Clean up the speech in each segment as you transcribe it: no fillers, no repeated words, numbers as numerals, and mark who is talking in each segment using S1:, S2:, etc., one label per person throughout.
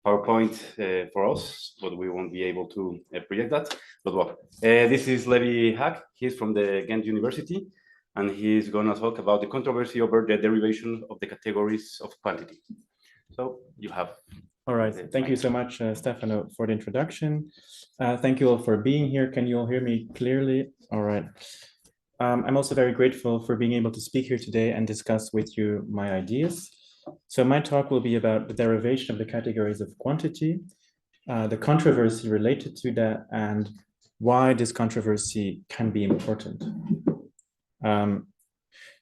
S1: PowerPoint for us, but we won't be able to project that. But well, this is Levi Haeck. He's from the Ghent University, and he's going to talk about the controversy over the derivation of the categories of quantity. So you have.
S2: All right. Thank you so much, Stefano, for the introduction. Thank you all for being here. Can you all hear me clearly? All right. I'm also very grateful for being able to speak here today and discuss with you my ideas. So my talk will be about the derivation of the categories of quantity, the controversy related to that, and why this controversy can be important.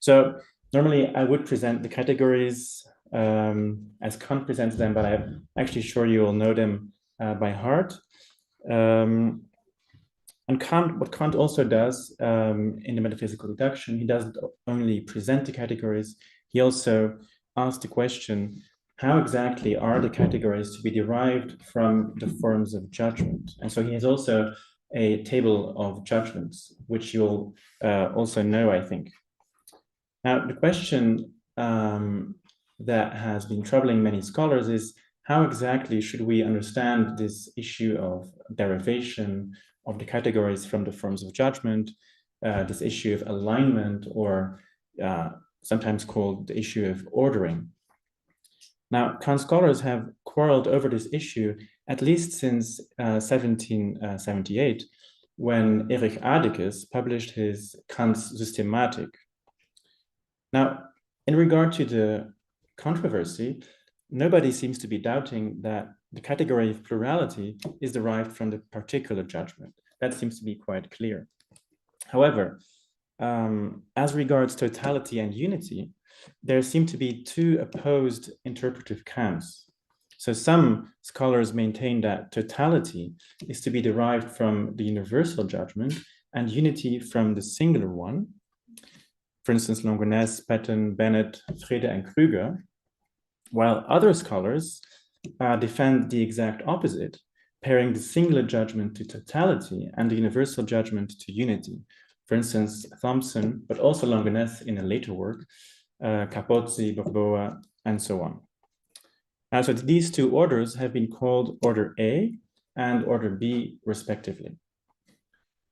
S2: So normally I would present the categories as Kant presents them, but I'm actually sure you all know them by heart. And Kant, what Kant also does in the metaphysical deduction, he doesn't only present the categories, he also asks the question, how exactly are the categories to be derived from the forms of judgment? And so he has also a table of judgments, which you'll also know, I think. Now, the question that has been troubling many scholars is, how exactly should we understand this issue of derivation of the categories from the forms of judgment, this issue of alignment, or sometimes called the issue of ordering? Now, Kant scholars have quarreled over this issue at least since 1778, when Erich Adickes published his Kant's Systematik. Now, in regard to the controversy, nobody seems to be doubting that the category of plurality is derived from the particular judgment. That seems to be quite clear. However, as regards totality and unity, there seem to be two opposed interpretive camps. So some scholars maintain that totality is to be derived from the universal judgment and unity from the singular one. For instance, Longuenesse, Patton, Bennett, Frede, and Krüger, while other scholars defend the exact opposite, pairing the singular judgment to totality and the universal judgment to unity. For instance, Thompson, but also Longuenesse in a later work, Capozzi, Borboa, and so on. So these two orders have been called Order A and Order B, respectively.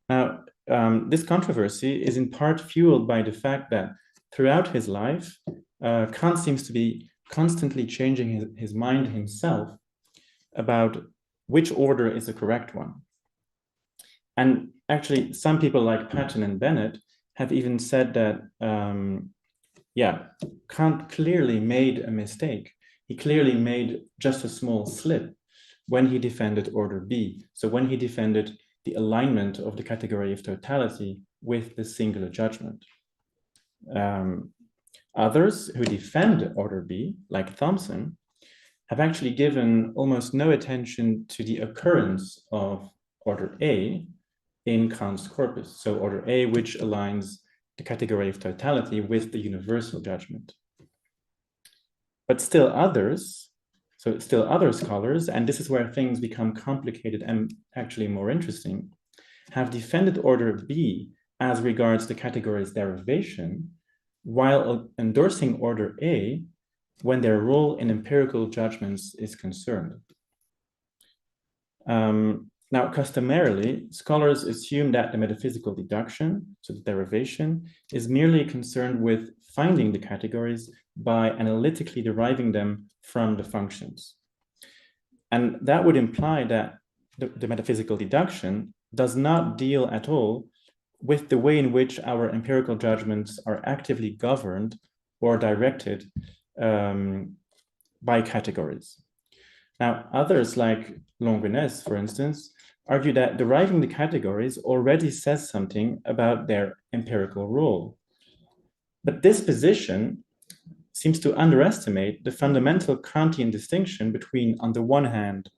S2: Now, this controversy is in part fueled by the fact that throughout his life, Kant seems to be constantly changing his mind himself about which order is the correct one. And actually, some people like Patton and Bennett have even said that, Kant clearly made a mistake. He clearly made just a small slip when he defended Order B. So when he defended the alignment of the category of totality with the singular judgment. Others who defend Order B, like Thompson, have actually given almost no attention to the occurrence of Order A in Kant's corpus. So Order A, which aligns the category of totality with the universal judgment. But still other scholars, and this is where things become complicated and actually more interesting, have defended Order B as regards the category's derivation, while endorsing Order A when their role in empirical judgments is concerned. Now, customarily, scholars assume that the metaphysical deduction, so the derivation, is merely concerned with finding the categories by analytically deriving them from the functions. And that would imply that the metaphysical deduction does not deal at all with the way in which our empirical judgments are actively governed or directed by categories. Now, others like Longuenesse, for instance, argue that deriving the categories already says something about their empirical role. But this position seems to underestimate the fundamental Kantian distinction between, on the one hand,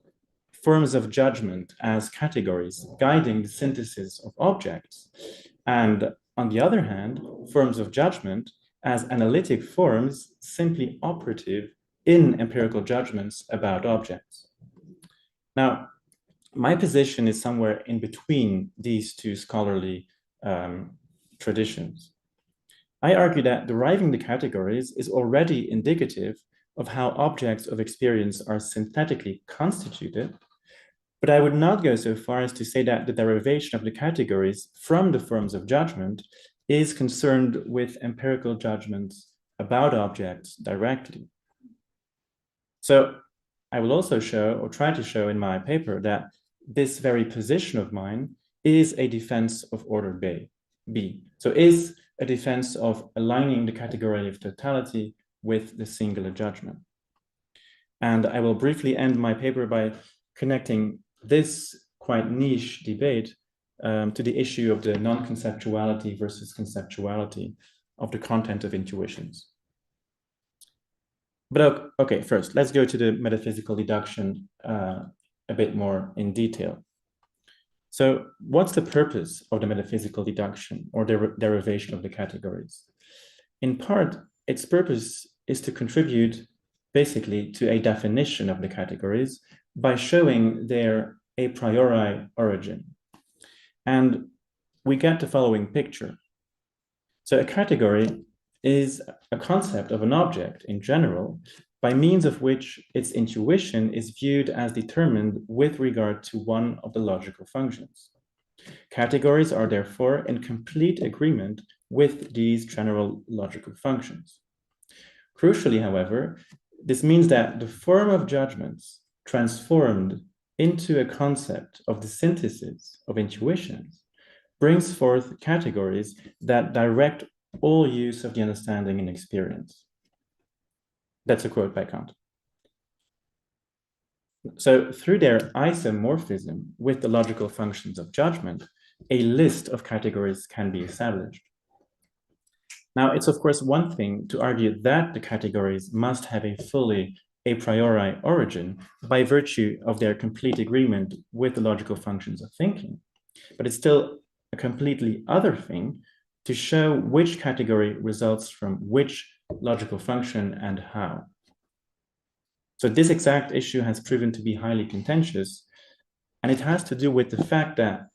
S2: forms of judgment as categories guiding the synthesis of objects, and on the other hand, forms of judgment as analytic forms simply operative in empirical judgments about objects. Now, my position is somewhere in between these two scholarly traditions. I argue that deriving the categories is already indicative of how objects of experience are synthetically constituted, but I would not go so far as to say that the derivation of the categories from the forms of judgment is concerned with empirical judgments about objects directly. So I will also show, or try to show in my paper, that this very position of mine is a defense of order B. So is a defense of aligning the category of totality with the singular judgment. And I will briefly end my paper by connecting this quite niche debate to the issue of the non-conceptuality versus conceptuality of the content of intuitions. But okay, first, let's go to the metaphysical deduction a bit more in detail. So what's the purpose of the metaphysical deduction or the derivation of the categories? In part, its purpose is to contribute basically to a definition of the categories by showing their a priori origin. And we get the following picture. So a category is a concept of an object in general, by means of which its intuition is viewed as determined with regard to one of the logical functions. Categories are therefore in complete agreement with these general logical functions. Crucially, however, this means that the form of judgments transformed into a concept of the synthesis of intuitions brings forth categories that direct all use of the understanding and experience. That's a quote by Kant. So through their isomorphism with the logical functions of judgment, a list of categories can be established. Now, it's of course one thing to argue that the categories must have a fully a priori origin by virtue of their complete agreement with the logical functions of thinking, but it's still a completely other thing to show which category results from which logical function and how. So this exact issue has proven to be highly contentious, and it has to do with the fact that,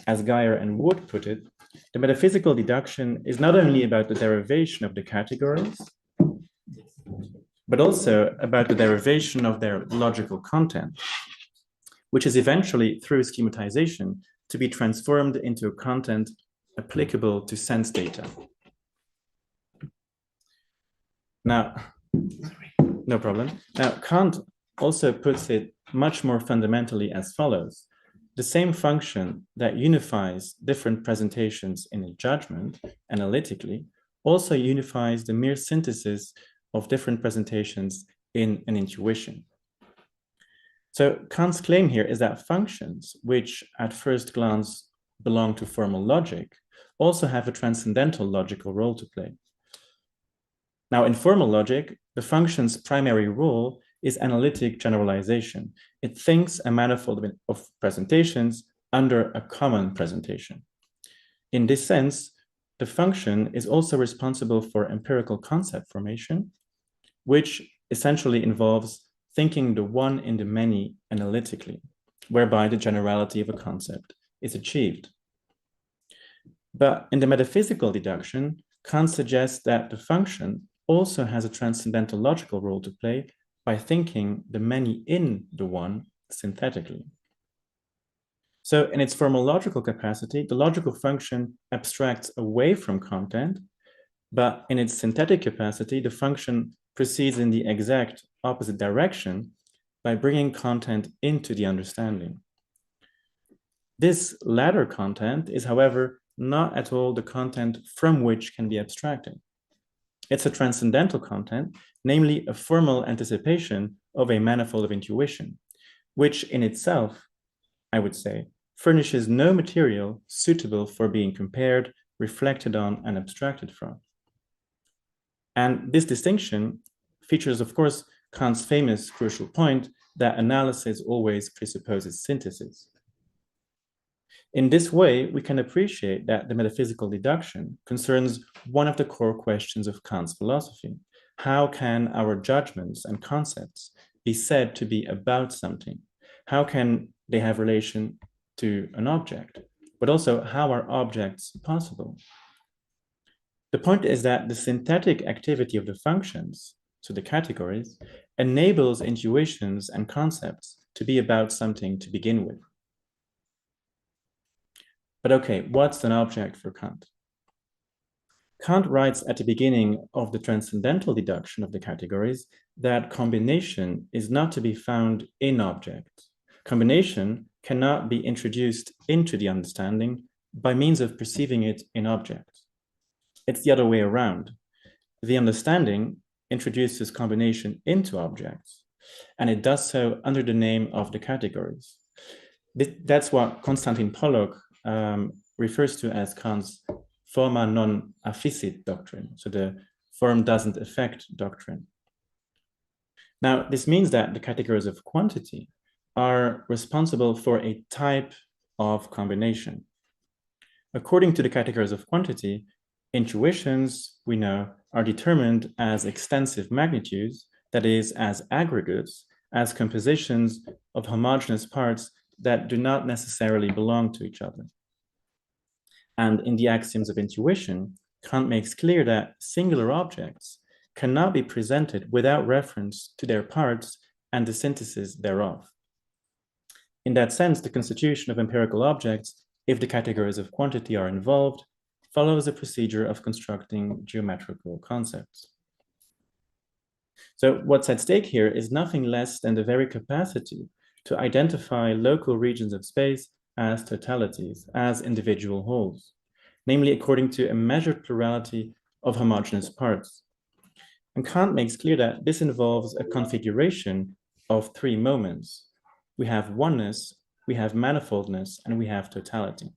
S2: as Geyer and Wood put it, the metaphysical deduction is not only about the derivation of the categories, but also about the derivation of their logical content, which is eventually, through schematization, to be transformed into a content applicable to sense data. Now, no problem. Now, Kant also puts it much more fundamentally as follows. The same function that unifies different presentations in a judgment analytically also unifies the mere synthesis of different presentations in an intuition. So Kant's claim here is that functions, which at first glance belong to formal logic, also have a transcendental logical role to play. Now, in formal logic, the function's primary role is analytic generalization. It thinks a manifold of presentations under a common presentation. In this sense, the function is also responsible for empirical concept formation, which essentially involves thinking the one in the many analytically, whereby the generality of a concept is achieved. But in the metaphysical deduction, Kant suggests that the function also has a transcendental logical role to play by thinking the many in the one synthetically. So in its formal logical capacity, the logical function abstracts away from content, but in its synthetic capacity, the function proceeds in the exact opposite direction by bringing content into the understanding. This latter content is, however, not at all the content from which can be abstracted. It's a transcendental content, namely a formal anticipation of a manifold of intuition, which in itself, I would say, furnishes no material suitable for being compared, reflected on, and abstracted from. And this distinction features, of course, Kant's famous crucial point that analysis always presupposes synthesis. In this way, we can appreciate that the metaphysical deduction concerns one of the core questions of Kant's philosophy. How can our judgments and concepts be said to be about something? How can they have relation to an object? But also, how are objects possible? The point is that the synthetic activity of the functions, so the categories, enables intuitions and concepts to be about something to begin with. But okay, what's an object for Kant? Kant writes at the beginning of the transcendental deduction of the categories that combination is not to be found in objects. Combination cannot be introduced into the understanding by means of perceiving it in objects. It's the other way around. The understanding introduces combination into objects, and it does so under the name of the categories. That's what Konstantin Pollock refers to as Kant's forma non afficit doctrine, so the form doesn't affect doctrine. Now, this means that the categories of quantity are responsible for a type of combination. According to the categories of quantity, intuitions, we know, are determined as extensive magnitudes, that is, as aggregates, as compositions of homogeneous parts that do not necessarily belong to each other. And in the axioms of intuition, Kant makes clear that singular objects cannot be presented without reference to their parts and the synthesis thereof. In that sense, the constitution of empirical objects, if the categories of quantity are involved, follows a procedure of constructing geometrical concepts. So what's at stake here is nothing less than the very capacity to identify local regions of space as totalities, as individual wholes, namely according to a measured plurality of homogeneous parts. And Kant makes clear that this involves a configuration of three moments. We have oneness, we have manifoldness, and we have totality.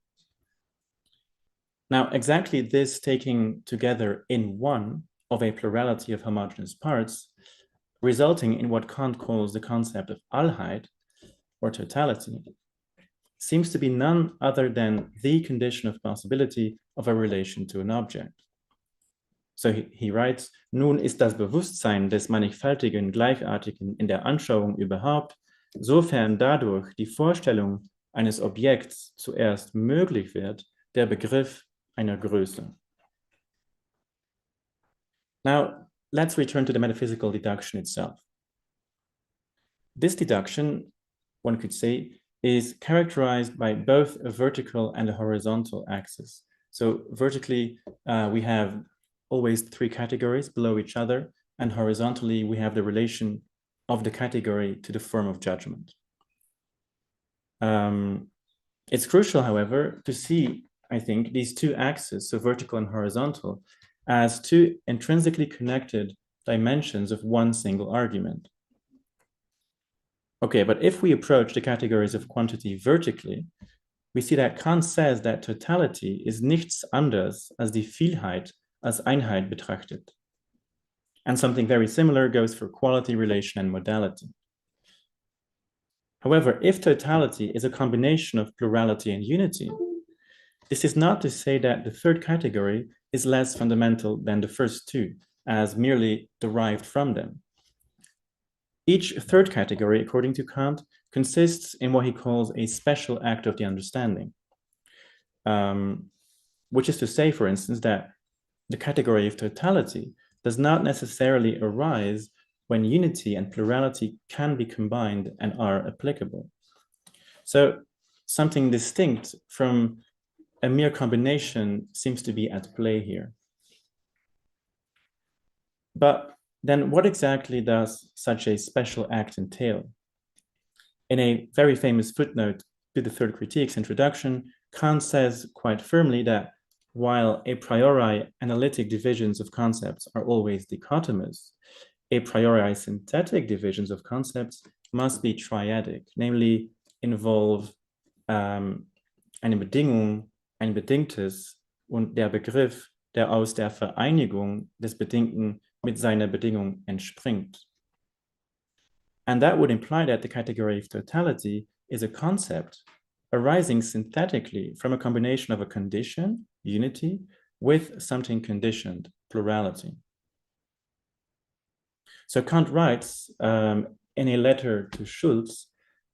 S2: Now, exactly this taking together in one of a plurality of homogeneous parts, resulting in what Kant calls the concept of Allheit, or totality, seems to be none other than the condition of possibility of a relation to an object. So he writes, nun ist das Bewusstsein des mannigfaltigen Gleichartigen in der Anschauung überhaupt, sofern dadurch die Vorstellung eines Objekts zuerst möglich wird, der Begriff einer Größe. Now, let's return to the metaphysical deduction itself. This deduction, one could say, is characterized by both a vertical and a horizontal axis. So vertically, we have always three categories below each other, and horizontally, we have the relation of the category to the form of judgment. It's crucial, however, to see, I think, these two axes, so vertical and horizontal, as two intrinsically connected dimensions of one single argument. Okay, but if we approach the categories of quantity vertically, we see that Kant says that totality is nichts anderes als die Vielheit als Einheit betrachtet. And something very similar goes for quality, relation, and modality. However, if totality is a combination of plurality and unity, this is not to say that the third category is less fundamental than the first two, as merely derived from them. Each third category, according to Kant, consists in what he calls a special act of the understanding, which is to say, for instance, that the category of totality does not necessarily arise when unity and plurality can be combined and are applicable. So something distinct from a mere combination seems to be at play here. But then what exactly does such a special act entail? In a very famous footnote to the Third Critique's introduction, Kant says quite firmly that while a priori analytic divisions of concepts are always dichotomous, a priori synthetic divisions of concepts must be triadic, namely involve eine Bedingung, ein Bedingtes und der Begriff, der aus der Vereinigung des Bedingten mit seiner Bedingung entspringt. And that would imply that the category of totality is a concept arising synthetically from a combination of a condition, unity, with something conditioned, plurality. So Kant writes in a letter to Schulz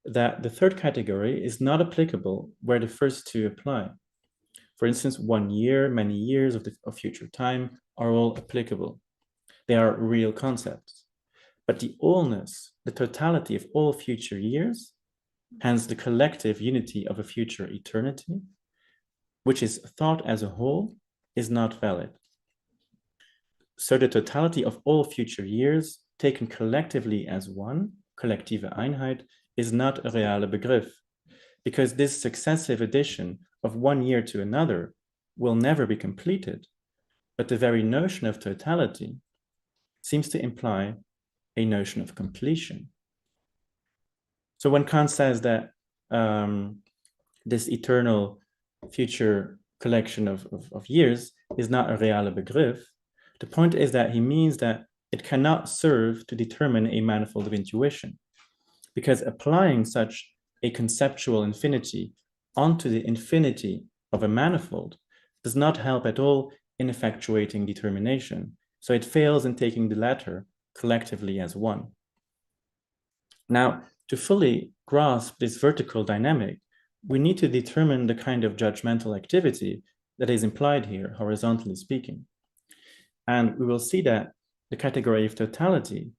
S2: that the third category is not applicable where the first two apply. For instance, 1 year, many years of future time are all applicable. They are real concepts. but the allness, the totality of all future years, hence the collective unity of a future eternity, which is thought as a whole, is not valid. So the totality of all future years, taken collectively as one, kollektive Einheit, is not a reale Begriff, because this successive addition of one year to another will never be completed, but the very notion of totality seems to imply a notion of completion. So when Kant says that this eternal future collection of years is not a reale Begriff, the point is that he means that it cannot serve to determine a manifold of intuition, because applying such a conceptual infinity onto the infinity of a manifold does not help at all in effectuating determination. So it fails in taking the latter collectively as one. Now, to fully grasp this vertical dynamic, we need to determine the kind of judgmental activity that is implied here, horizontally speaking. And we will see that the category of totality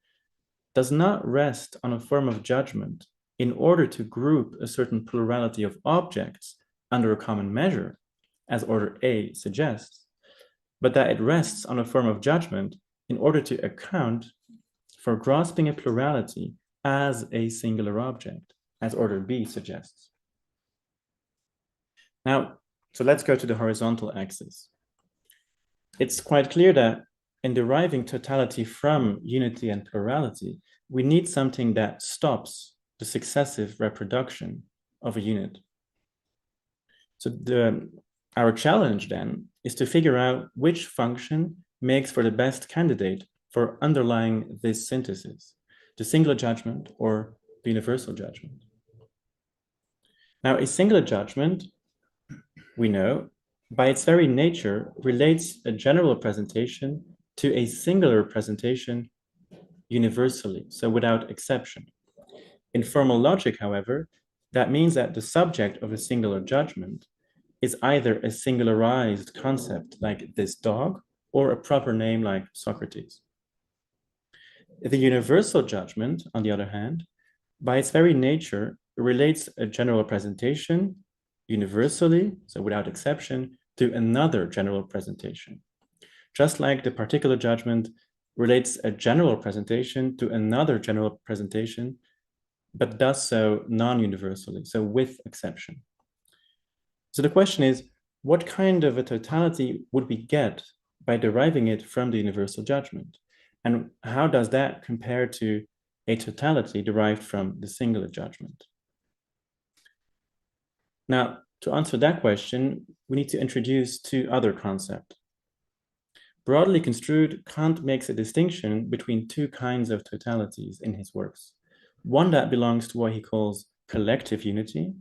S2: does not rest on a form of judgment in order to group a certain plurality of objects under a common measure, as order A suggests, but that it rests on a form of judgment in order to account for grasping a plurality as a singular object, as order B suggests. Now, so let's go to the horizontal axis. It's quite clear that in deriving totality from unity and plurality, we need something that stops the successive reproduction of a unit. So our challenge then is to figure out which function makes for the best candidate for underlying this synthesis, the singular judgment or the universal judgment. Now, a singular judgment, we know, by its very nature, relates a general presentation to a singular presentation universally, so without exception. In formal logic, however, that means that the subject of a singular judgment is either a singularized concept like this dog or a proper name like Socrates. The universal judgment, on the other hand, by its very nature, relates a general presentation universally, so without exception, to another general presentation. Just like the particular judgment relates a general presentation to another general presentation, but does so non-universally, so with exception. So the question is, what kind of a totality would we get by deriving it from the universal judgment? And how does that compare to a totality derived from the singular judgment? Now, to answer that question, we need to introduce two other concepts. Broadly construed, Kant makes a distinction between two kinds of totalities in his works. One that belongs to what he calls collective unity,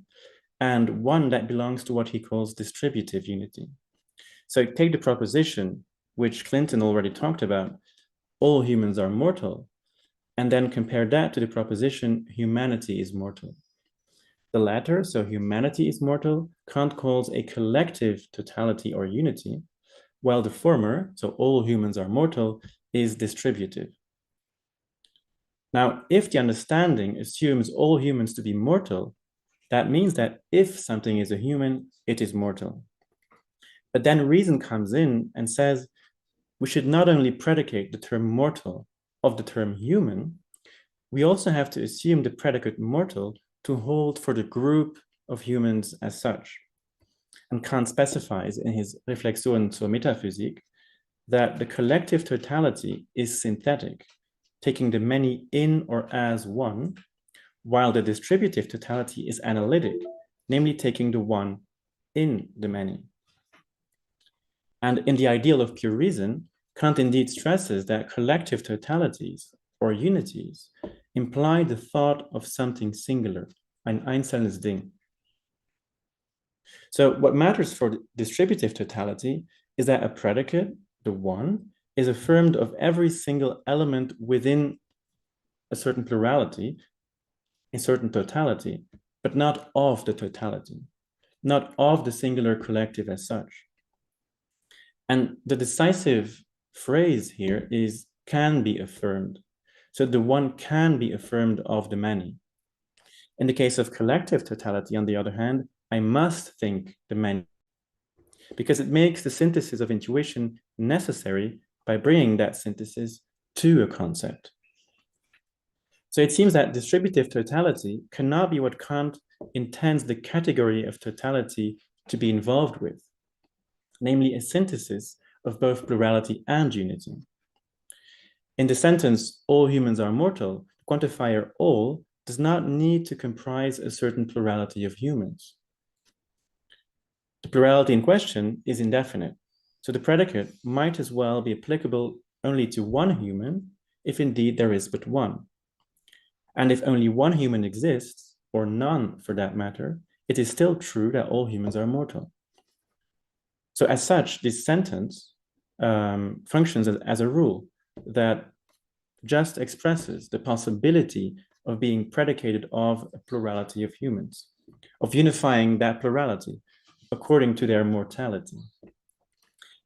S2: and one that belongs to what he calls distributive unity. So take the proposition, which Clinton already talked about, all humans are mortal, and then compare that to the proposition, humanity is mortal. The latter, so humanity is mortal, Kant calls a collective totality or unity, while the former, so all humans are mortal, is distributive. Now, if the understanding assumes all humans to be mortal, that means that if something is a human, it is mortal. But then reason comes in and says, we should not only predicate the term mortal of the term human, we also have to assume the predicate mortal to hold for the group of humans as such. And Kant specifies in his Reflexion zur Metaphysik that the collective totality is synthetic, taking the many in or as one, while the distributive totality is analytic, namely taking the one in the many. And in the ideal of pure reason, Kant indeed stresses that collective totalities or unities imply the thought of something singular, ein einzelnes Ding. So what matters for distributive totality is that a predicate, the one, is affirmed of every single element within a certain plurality, a certain totality, but not of the totality, not of the singular collective as such. And the decisive phrase here is can be affirmed. So the one can be affirmed of the many. In the case of collective totality, on the other hand, I must think the many, because it makes the synthesis of intuition necessary by bringing that synthesis to a concept. So it seems that distributive totality cannot be what Kant intends the category of totality to be involved with, namely a synthesis of both plurality and unity. In the sentence, all humans are mortal, the quantifier all does not need to comprise a certain plurality of humans. The plurality in question is indefinite, so the predicate might as well be applicable only to one human, if indeed there is but one. And if only one human exists, or none for that matter, it is still true that all humans are mortal. So as such, this sentence functions as a rule that just expresses the possibility of being predicated of a plurality of humans, of unifying that plurality according to their mortality.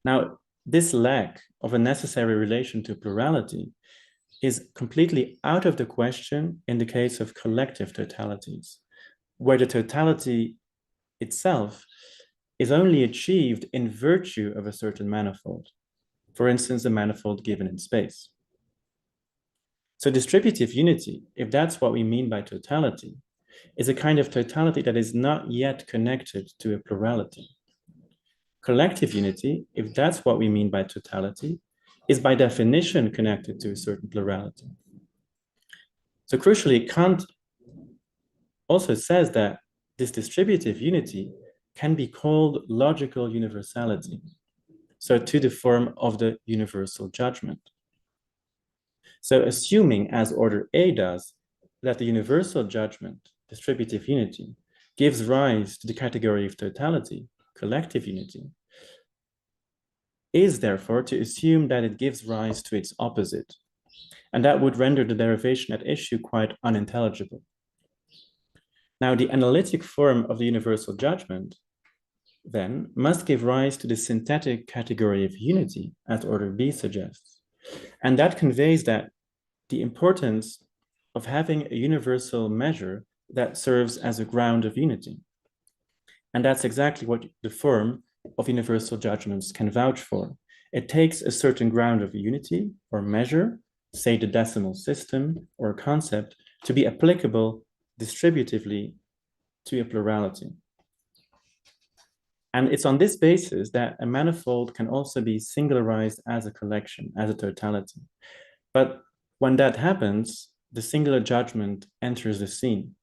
S2: Now, this lack of a necessary relation to plurality is completely out of the question in the case of collective totalities, where the totality itself is only achieved in virtue of a certain manifold, for instance, a manifold given in space. So distributive unity, if that's what we mean by totality, is a kind of totality that is not yet connected to a plurality. Collective unity, if that's what we mean by totality, is by definition connected to a certain plurality. So crucially, Kant also says that this distributive unity can be called logical universality, so to the form of the universal judgment. So assuming, as order A does, that the universal judgment, distributive unity, gives rise to the category of totality, collective unity, is therefore to assume that it gives rise to its opposite, and that would render the derivation at issue quite unintelligible. Now, the analytic form of the universal judgment then must give rise to the synthetic category of unity, as order B suggests, and that conveys that the importance of having a universal measure that serves as a ground of unity. And that's exactly what the form of universal judgments can vouch for. It takes a certain ground of unity or measure, say the decimal system or a concept, to be applicable distributively to a plurality. And it's on this basis that a manifold can also be singularized as a collection, as a totality. But when that happens, the singular judgment enters the scene.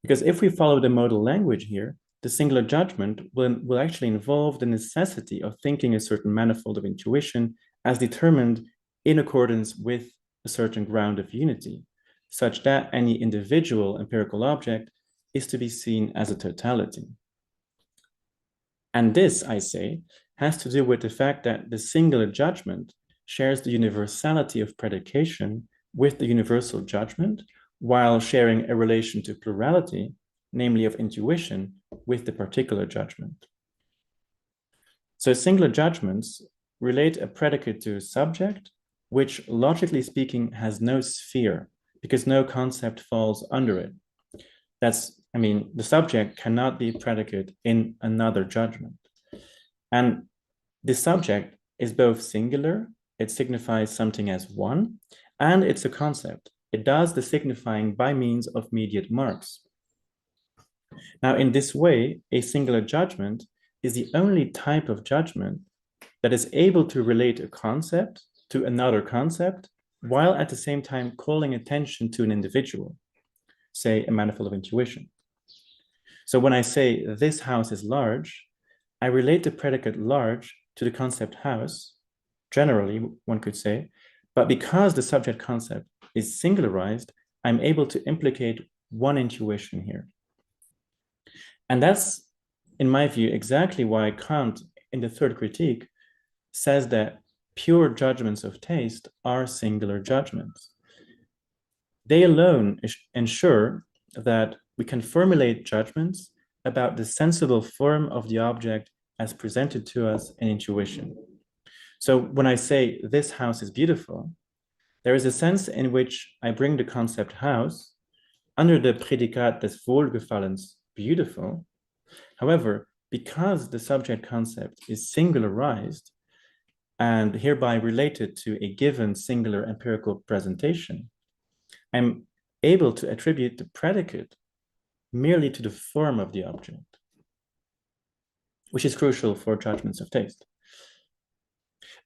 S2: Because if we follow the modal language here, the singular judgment will actually involve the necessity of thinking a certain manifold of intuition as determined in accordance with a certain ground of unity, such that any individual empirical object is to be seen as a totality. And this, I say, has to do with the fact that the singular judgment shares the universality of predication with the universal judgment, while sharing a relation to plurality, namely of intuition, with the particular judgment. So singular judgments relate a predicate to a subject, which logically speaking has no sphere, because no concept falls under it. The subject cannot be predicate in another judgment. And the subject is both singular, it signifies something as one, and it's a concept. It does the signifying by means of mediate marks. Now, in this way, a singular judgment is the only type of judgment that is able to relate a concept to another concept, while at the same time calling attention to an individual, say a manifold of intuition. So when I say this house is large, I relate the predicate large to the concept house, generally, one could say, but because the subject concept is singularized, I'm able to implicate one intuition here. And that's, in my view, exactly why Kant, in the third critique, says that pure judgments of taste are singular judgments. They alone ensure that we can formulate judgments about the sensible form of the object as presented to us in intuition. So when I say this house is beautiful, There is a sense in which I bring the concept house under the predicat des Wohlgefallens, beautiful. However, because the subject concept is singularized and hereby related to a given singular empirical presentation, I'm able to attribute the predicate merely to the form of the object, which is crucial for judgments of taste.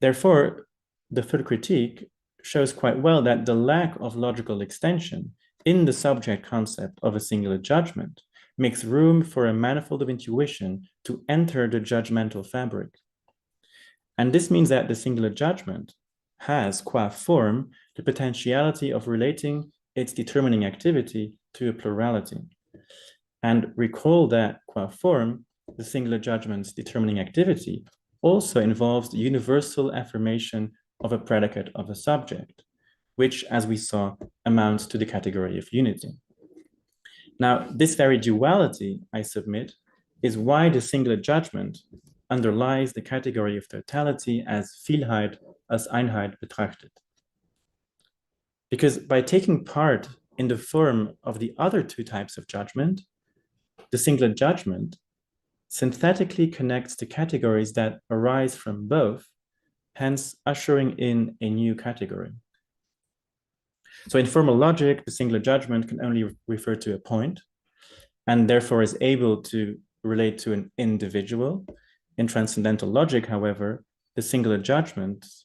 S2: Therefore, the third critique shows quite well that the lack of logical extension in the subject concept of a singular judgment makes room for a manifold of intuition to enter the judgmental fabric. And this means that the singular judgment has, qua form, the potentiality of relating its determining activity to a plurality. And recall that, qua form, the singular judgment's determining activity also involves the universal affirmation of a predicate of a subject, which, as we saw, amounts to the category of unity. Now, this very duality, I submit, is why the singular judgment underlies the category of totality as Vielheit, as Einheit betrachtet. Because by taking part in the form of the other two types of judgment, the singular judgment synthetically connects the categories that arise from both, hence ushering in a new category. So in formal logic, the singular judgment can only refer to a point, and therefore is able to relate to an individual. In transcendental logic, however, the singular judgments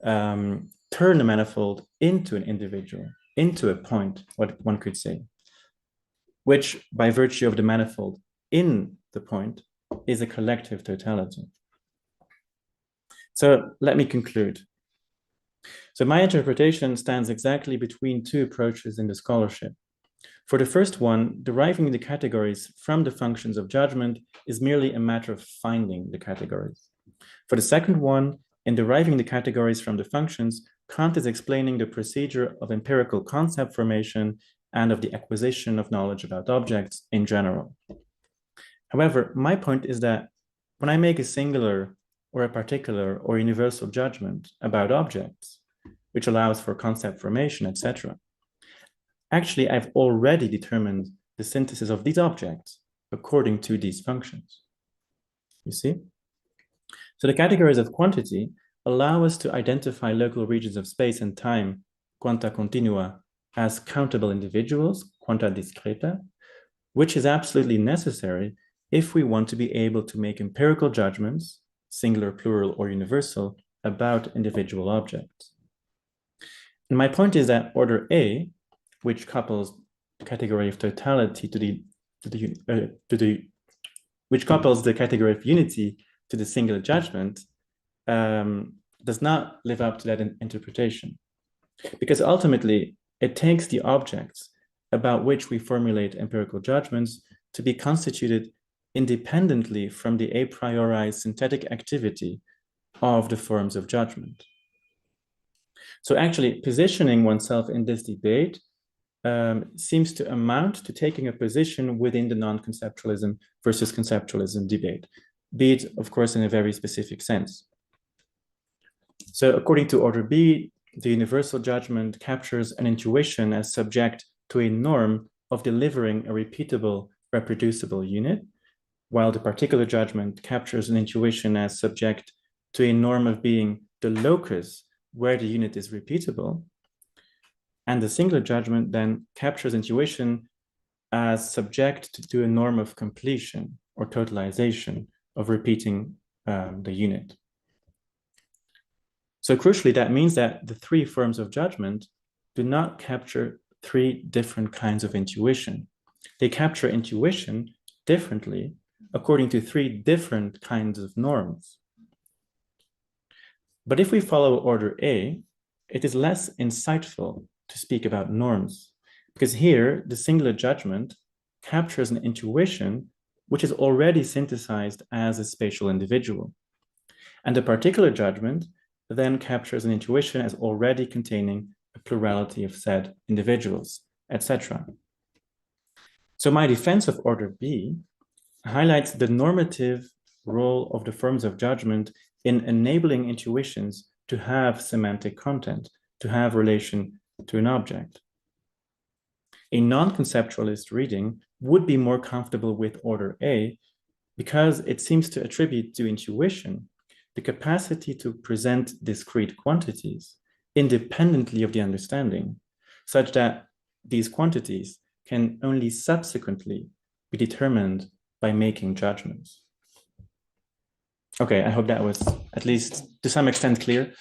S2: turn the manifold into an individual, into a point, what one could say, which by virtue of the manifold in the point is a collective totality. So let me conclude. So my interpretation stands exactly between two approaches in the scholarship. For the first one, deriving the categories from the functions of judgment is merely a matter of finding the categories. For the second one, in deriving the categories from the functions, Kant is explaining the procedure of empirical concept formation and of the acquisition of knowledge about objects in general. However, my point is that when I make a singular or a particular or universal judgment about objects, which allows for concept formation, etc., actually, I've already determined the synthesis of these objects according to these functions. You see? So the categories of quantity allow us to identify local regions of space and time, quanta continua, as countable individuals, quanta discreta, which is absolutely necessary if we want to be able to make empirical judgments, singular, plural, or universal, about individual objects. And my point is that order A, which couples the category of totality which couples the category of unity to the singular judgment, does not live up to that interpretation, because ultimately it takes the objects about which we formulate empirical judgments to be constituted independently from the a priori synthetic activity of the forms of judgment. So actually positioning oneself in this debate seems to amount to taking a position within the non-conceptualism versus conceptualism debate, be it, of course, in a very specific sense. So according to order B, the universal judgment captures an intuition as subject to a norm of delivering a repeatable, reproducible unit, while the particular judgment captures an intuition as subject to a norm of being the locus where the unit is repeatable. And the singular judgment then captures intuition as subject to a norm of completion or totalization of repeating the unit. So crucially, that means that the three forms of judgment do not capture three different kinds of intuition. They capture intuition differently according to three different kinds of norms. But if we follow order A, it is less insightful to speak about norms, because here the singular judgment captures an intuition which is already synthesized as a spatial individual. And the particular judgment then captures an intuition as already containing a plurality of said individuals, etc. So my defense of order B highlights the normative role of the forms of judgment in enabling intuitions to have semantic content, to have relation to an object. A non-conceptualist reading would be more comfortable with order A because it seems to attribute to intuition the capacity to present discrete quantities independently of the understanding, such that these quantities can only subsequently be determined by making judgments. Okay, I hope that was at least to some extent clear.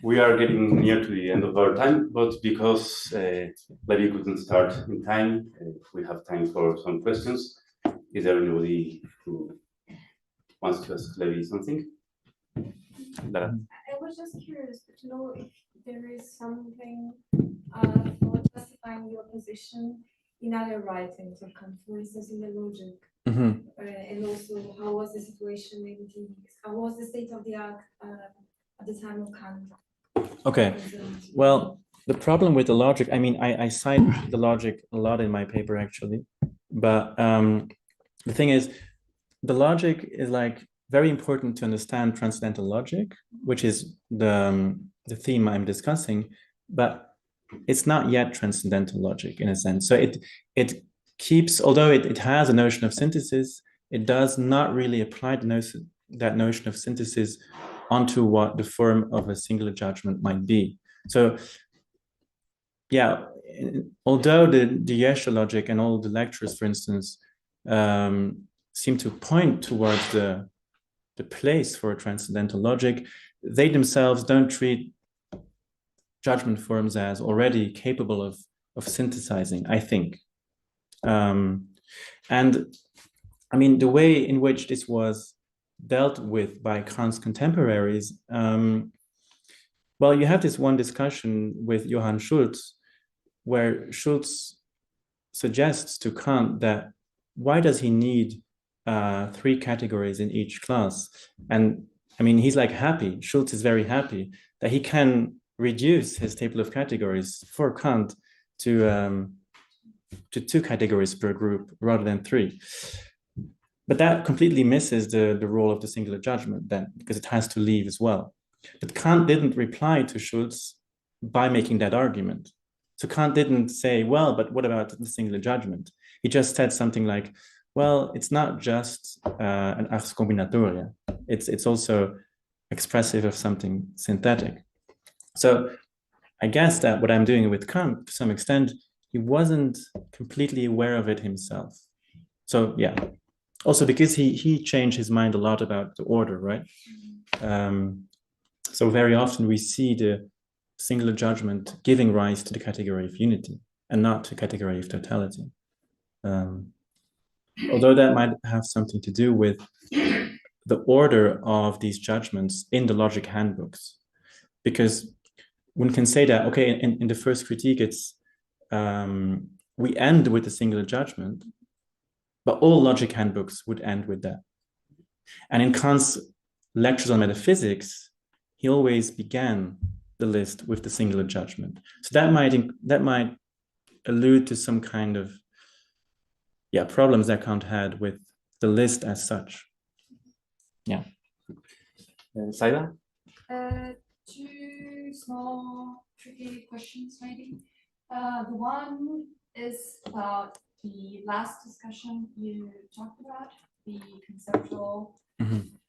S1: We are getting near to the end of our time, but because Levi couldn't start in time, we have time for some questions. Is there anybody who wants to ask Levi something? Lara?
S3: I was just curious to know if there is something for justifying your position in other writings of Kant, for instance, in the logic. And also, how was the situation how was the state of the art at the time of Kant?
S2: Okay, well, the problem with the logic, I mean, I cite the logic a lot in my paper actually, but the thing is, the logic is like very important to understand transcendental logic, which is the theme I'm discussing, but it's not yet transcendental logic in a sense. So it keeps, although it has a notion of synthesis, it does not really apply that notion of synthesis onto what the form of a singular judgment might be. So yeah, although the Yeshe logic and all the lectures, for instance, seem to point towards the place for transcendental logic, they themselves don't treat judgment forms as already capable of synthesizing, I think. And I mean, the way in which this was dealt with by Kant's contemporaries, well, you have this one discussion with Johann Schultz, where Schultz suggests to Kant that why does he need 3 categories in each class? And I mean, he's like happy, Schultz is very happy that he can reduce his table of categories for Kant to 2 categories per group rather than 3. But that completely misses the role of the singular judgment then, because it has to leave as well. But Kant didn't reply to Schultz by making that argument. So Kant didn't say, well, but what about the singular judgment? He just said something like, well, it's not just an ars combinatoria. It's also expressive of something synthetic. So I guess that what I'm doing with Kant, to some extent, he wasn't completely aware of it himself. So yeah. Also because he changed his mind a lot about the order, right? So very often we see the singular judgment giving rise to the category of unity and not to the category of totality. Although that might have something to do with the order of these judgments in the logic handbooks. Because one can say that, okay, in the first critique, it's we end with the singular judgment, but all logic handbooks would end with that. And in Kant's lectures on metaphysics, he always began the list with the singular judgment. So that might allude to some kind of problems that Kant had with the list as such. Yeah.
S1: Saida?
S4: 2 small tricky questions maybe. The one is about the last discussion you talked about, the conceptual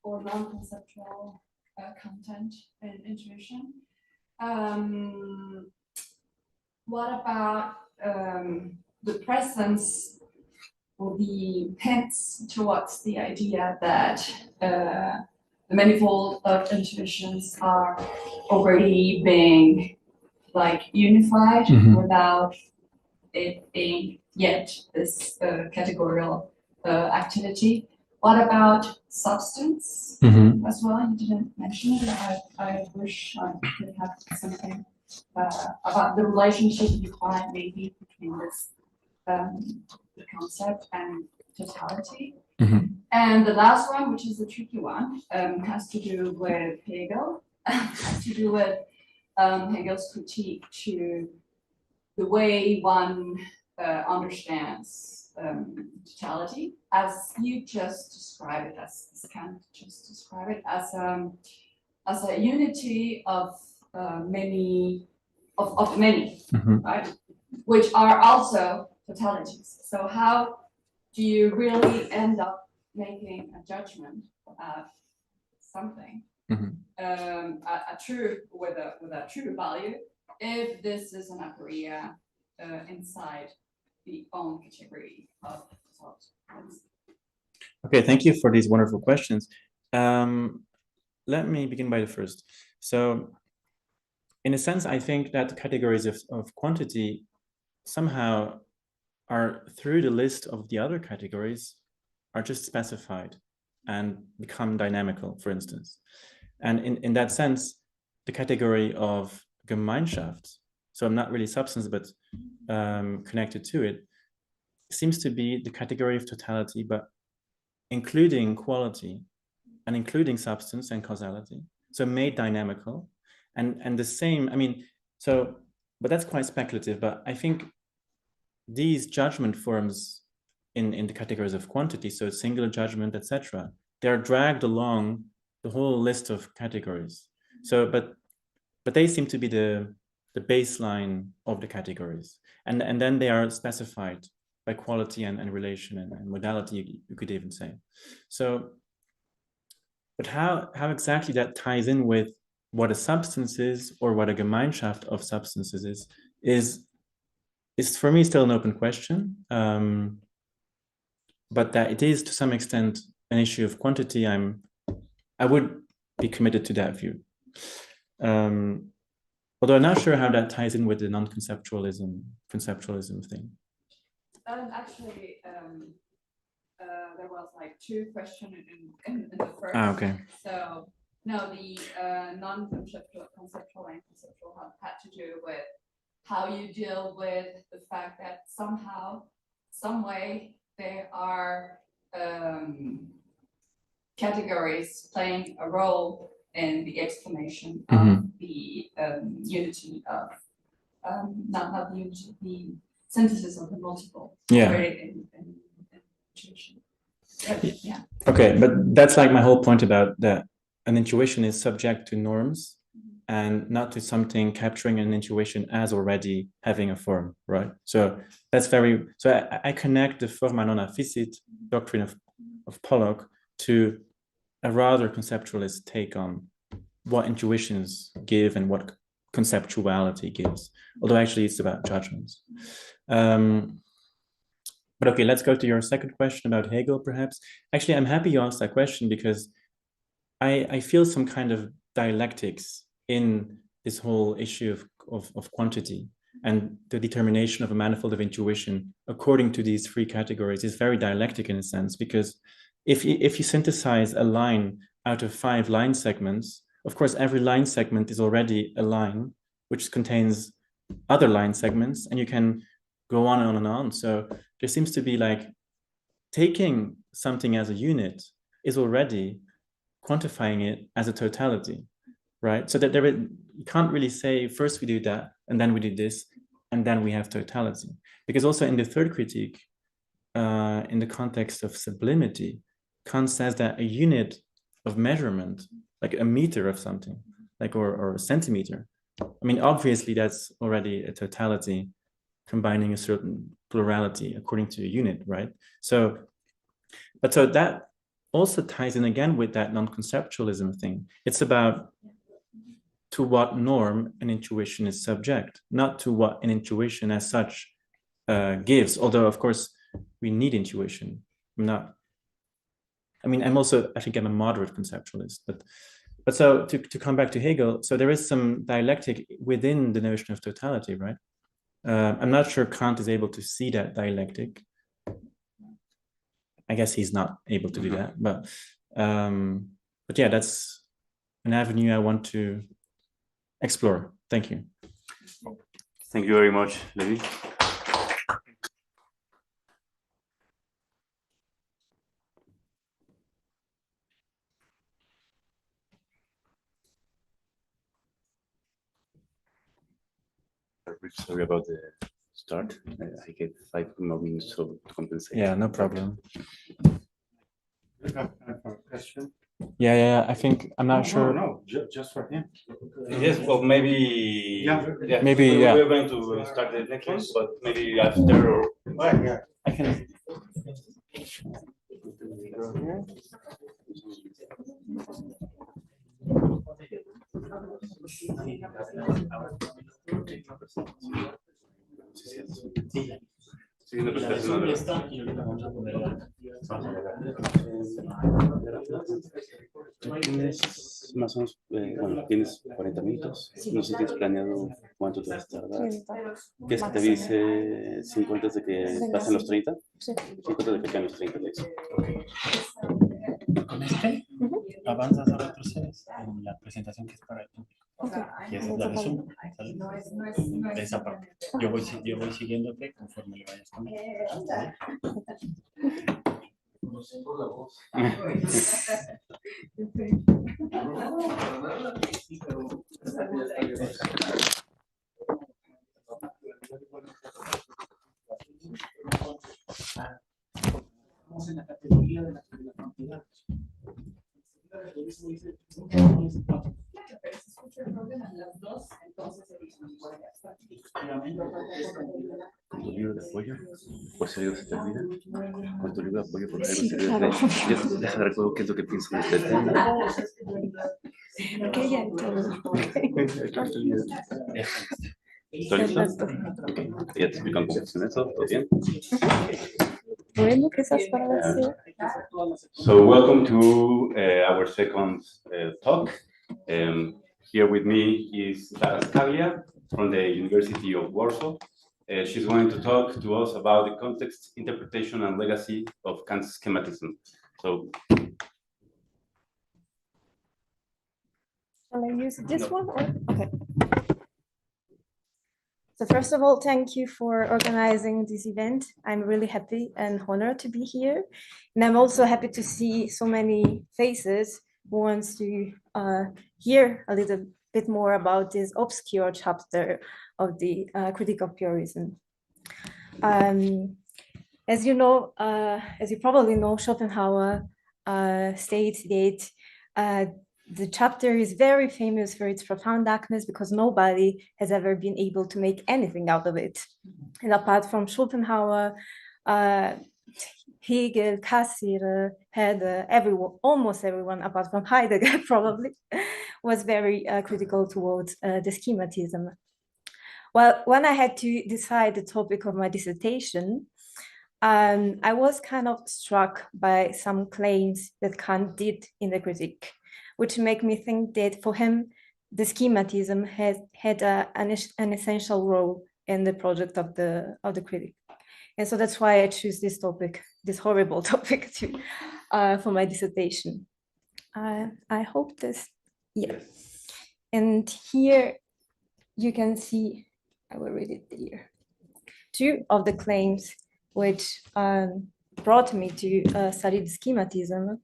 S4: or non-conceptual content and intuition. What about the presence or the hints towards the idea that the manifold of intuitions are already being like unified without it being yet this categorical activity? What about substance as well? You didn't mention it. I wish I could have something about the relationship you find maybe between this concept and totality. And the last one, which is a tricky one, has to do with Hegel, has to do with Hegel's critique to the way one understands totality, as you just described it, as Kant just described it, as a unity of many, right? Which are also totalities. So how do you really end up making a judgment about something, a true with a true value, if this is an aporia inside the own category of thought?
S2: Okay, thank you for these wonderful questions. Let me begin by the first. So, in a sense, I think that the categories of quantity somehow are, through the list of the other categories, are just specified and become dynamical, for instance. And in that sense, the category of Gemeinschaft, so I'm not really substance, but connected to it, seems to be the category of totality, but including quality and including substance and causality. So made dynamical and the same, I mean, so, but that's quite speculative, but I think these judgment forms in the categories of quantity, so singular judgment, etc., they're dragged along the whole list of categories. So, but they seem to be the baseline of the categories, and then they are specified by quality and relation and modality, you could even say. So, but how exactly that ties in with what a substance is or what a Gemeinschaft of substances is for me still an open question. But that it is to some extent an issue of quantity, I would be committed to that view. Although I'm not sure how that ties in with the conceptualism thing.
S4: Actually, there was like two questions in the first.
S2: Okay.
S4: So no, the non-conceptual and conceptual had to do with how you deal with the fact that somehow, some way, there are categories playing a role in the explanation of the unity of not the unity, the synthesis of the multiple.
S2: Yeah.
S4: Yeah.
S2: Okay, but that's like my whole point about that an intuition is subject to norms and not to something capturing an intuition as already having a form, right? So that's very, so I connect the forma non afficit doctrine of Pollock to a rather conceptualist take on what intuitions give and what conceptuality gives, although actually it's about judgments. But okay, let's go to your second question about Hegel, perhaps. Actually, I'm happy you asked that question because I feel some kind of dialectics in this whole issue of quantity, and the determination of a manifold of intuition according to these three categories is very dialectic in a sense, because if you synthesize a line out of 5 line segments, of course, every line segment is already a line which contains other line segments, and you can go on and on and on. So there seems to be like taking something as a unit is already quantifying it as a totality, right? So that you can't really say first we do that and then we do this and then we have totality, because also in the third critique, in the context of sublimity, Kant says that a unit of measurement, like a meter of something, like or a centimeter, I mean, obviously that's already a totality combining a certain plurality according to a unit, right? So that also ties in again with that non-conceptualism thing. It's about to what norm an intuition is subject, not to what an intuition as such gives. Although, of course, we need intuition. I think I'm a moderate conceptualist, but so to come back to Hegel, so there is some dialectic within the notion of totality, right? I'm not sure Kant is able to see that dialectic. I guess he's not able to do that, but yeah, that's an avenue I want to explore. Thank you.
S1: Thank you very much, Levi. Sorry about the start. I get 5 more minutes to compensate.
S2: Yeah, no problem.
S5: I have a question.
S2: Yeah. I think I'm not sure.
S5: No, just for him.
S1: Yes, well, maybe.
S5: Yeah.
S2: Maybe,
S1: we,
S2: yeah.
S1: We're going to start the next one, but maybe after. Or...
S5: Yeah.
S2: I can.
S1: Siguiendo presentación, ¿verdad? Tienes más o menos, bueno, tienes 40 minutos. No sé si tienes planeado cuánto te vas a tardar. ¿Quieres que te avise 5 antes de que pasen los 30?
S6: Sí.
S1: 5 antes de que queden los 30, de hecho.
S7: Con este avanzas o retrocedes en la presentación que es para el público. Y esa es la de Zoom, ¿sale? De esa parte. Yo voy siguiéndote conforme le vayas comentando. ¿Vale?
S5: Por la voz.
S7: Estamos en la categoría de la cantidad.
S4: Pero si escucha el problema en las dos, entonces el mismo puede estar.
S1: Con tu libro de apoyo, pues algo se te olvida. Con tu libro de apoyo, por algo
S6: Sí,
S1: se te
S6: claro.
S1: olvida. Déjame recuerdo qué es lo que pienso de este tema.
S6: Porque ya entonces.
S1: ¿Estoy listo? Okay. Ya te explico cómo funciona eso, ¿todo bien?
S6: Bueno, quizás para decir.
S1: So welcome to our second talk. Here with me is Lara Scaglia from the University of Warsaw. She's going to talk to us about the context, interpretation, and legacy of Kant's schematism. So,
S6: Shall I use this
S1: No.
S6: one? Or? Okay. So first of all, thank you for organizing this event. I'm really happy and honored to be here. And I'm also happy to see so many faces who wants to hear a little bit more about this obscure chapter of the critique of purism. As you know, as you probably know, Schopenhauer states that the chapter is very famous for its profound darkness because nobody has ever been able to make anything out of it. And apart from Schopenhauer, Hegel, Cassirer, Herder, everyone, almost everyone apart from Heidegger probably, was very critical towards the schematism. Well, when I had to decide the topic of my dissertation, I was kind of struck by some claims that Kant did in the critique, which make me think that for him, the schematism has had an essential role in the project of the critic. And so that's why I choose this topic, this horrible topic for my dissertation. I hope this, yeah. And here you can see, I will read it here, 2 of the claims which brought me to study the schematism.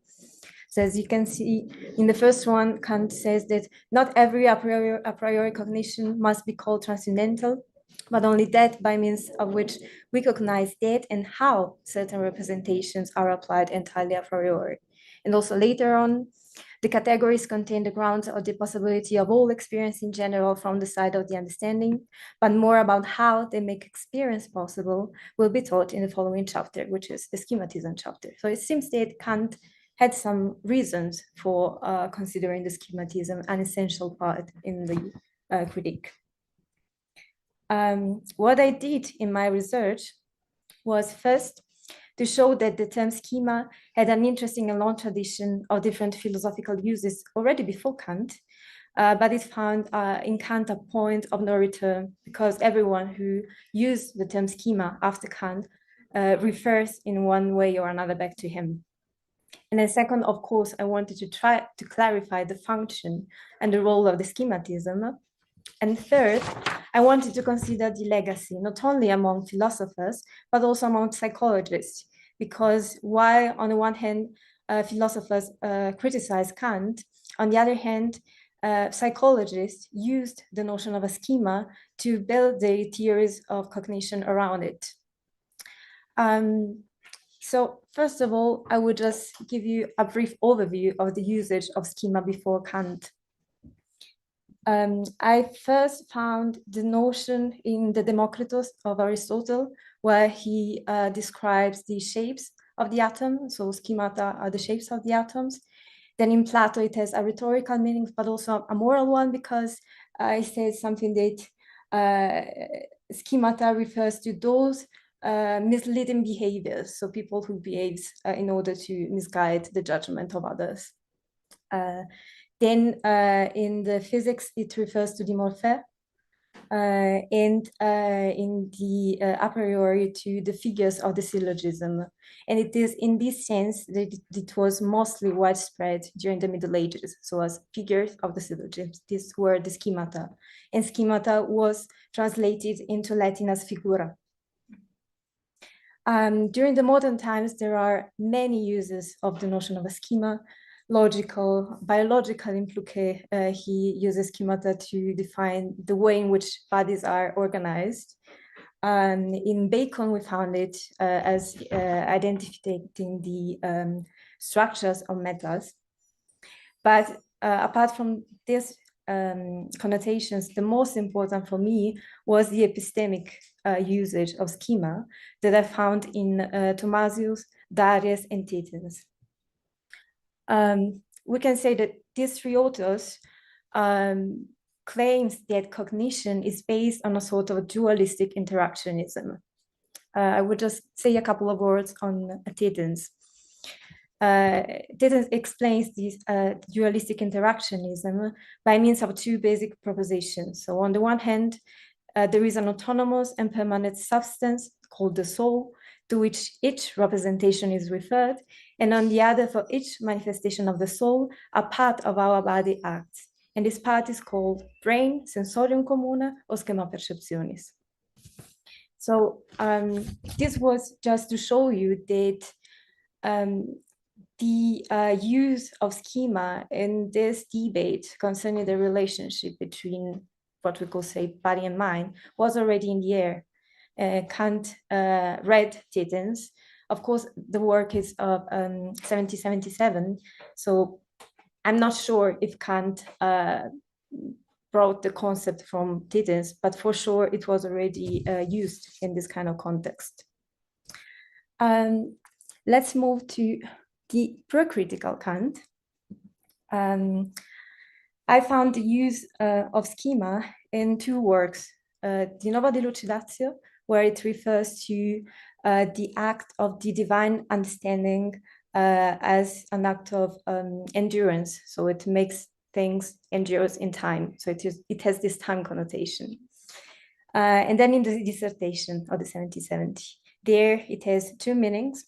S6: So as you can see, in the first one, Kant says that not every a priori cognition must be called transcendental, but only that by means of which we recognize that and how certain representations are applied entirely a priori. And also later on, the categories contain the grounds of the possibility of all experience in general from the side of the understanding, but more about how they make experience possible will be taught in the following chapter, which is the schematism chapter. So it seems that Kant had some reasons for considering the schematism an essential part in the critique. What I did in my research was first to show that the term schema had an interesting and long tradition of different philosophical uses already before Kant, but it found in Kant a point of no return because everyone who used the term schema after Kant refers in one way or another back to him. And then second, of course, I wanted to try to clarify the function and the role of the schematism. And third, I wanted to consider the legacy, not only among philosophers, but also among psychologists, because while on the one hand, philosophers criticize Kant, on the other hand, psychologists used the notion of a schema to build their theories of cognition around it. So first of all, I would just give you a brief overview of the usage of schema before Kant. I first found the notion in the Democritus of Aristotle, where he describes the shapes of the atom. So schemata are the shapes of the atoms. Then in Plato, it has a rhetorical meaning, but also a moral one, because I said something that schemata refers to those misleading behaviors, so people who behave in order to misguide the judgment of others. Then in the physics, it refers to the morphe, and in the a priori to the figures of the syllogism. And it is in this sense that it was mostly widespread during the Middle Ages. So as figures of the syllogism, these were the schemata. And schemata was translated into Latin as figura. During the modern times, there are many uses of the notion of a schema. Logical, biological implique, he uses schemata to define the way in which bodies are organized. In Bacon, we found it as identifying the structures of metals. But apart from these connotations, the most important for me was the epistemic usage of schema that I found in Thomasius, Darius, and Titens. We can say that these three authors claims that cognition is based on a sort of dualistic interactionism. I would just say a couple of words on Titens. Titens explains this dualistic interactionism by means of two basic propositions. So on the one hand, there is an autonomous and permanent substance called the soul, to which each representation is referred, and on the other, for each manifestation of the soul, a part of our body acts. And this part is called brain, sensorium comune, or schema perceptionis. So this was just to show you that the use of schema in this debate concerning the relationship between what we could say body and mind was already in the air. Kant read Titens. Of course, the work is of 1777, so I'm not sure if Kant brought the concept from Titens, but for sure it was already used in this kind of context. Let's move to the pre-critical Kant. I found the use of schema in two works, Di Nova Delucidatio, where it refers to the act of the divine understanding as an act of endurance. So it makes things endure in time. So it has this time connotation. And then in the dissertation of the 1770, there it has two meanings.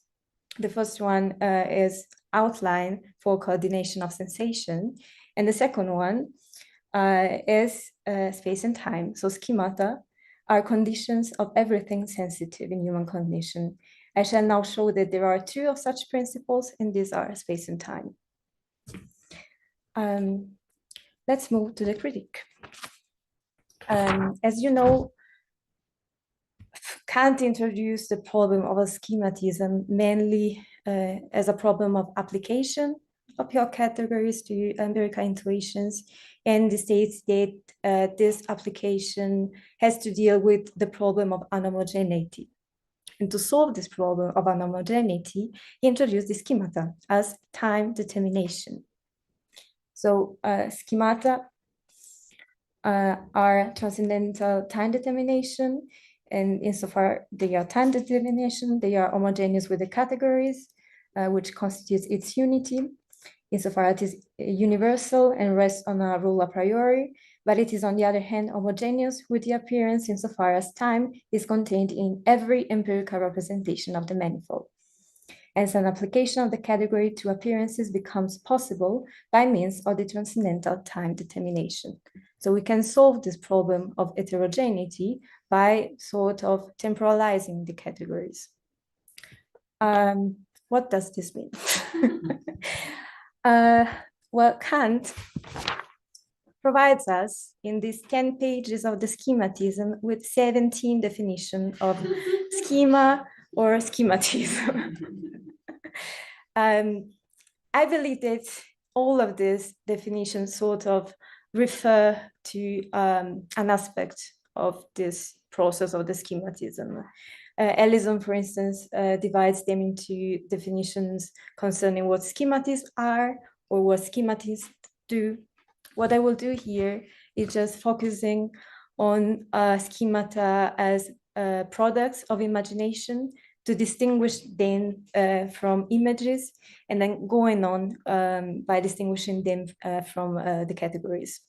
S6: The first one is outline for coordination of sensation. And the second one is space and time. So schemata are conditions of everything sensitive in human cognition. I shall now show that there are two of such principles, and these are space and time. Let's move to the critique. As you know, Kant introduced the problem of a schematism mainly as a problem of application of pure categories to empirical intuitions, and states that this application has to deal with the problem of unhomogeneity. And to solve this problem of unhomogeneity, he introduced the schemata as time determination. So schemata are transcendental time determination, and insofar they are time determination, they are homogeneous with the categories, which constitutes its unity, insofar it is universal and rests on a rule a priori, but it is on the other hand homogeneous with the appearance insofar as time is contained in every empirical representation of the manifold. As an application of the category to appearances becomes possible by means of the transcendental time determination. So we can solve this problem of heterogeneity by sort of temporalizing the categories. What does this mean? Well, Kant provides us in these 10 pages of the schematism with 17 definitions of schema or schematism. I believe that all of these definitions sort of refer to an aspect of this process of the schematism. Ellison, for instance, divides them into definitions concerning what schematists are or what schematists do. What I will do here is just focusing on schemata as products of imagination to distinguish them from images, and then going on by distinguishing them from the categories.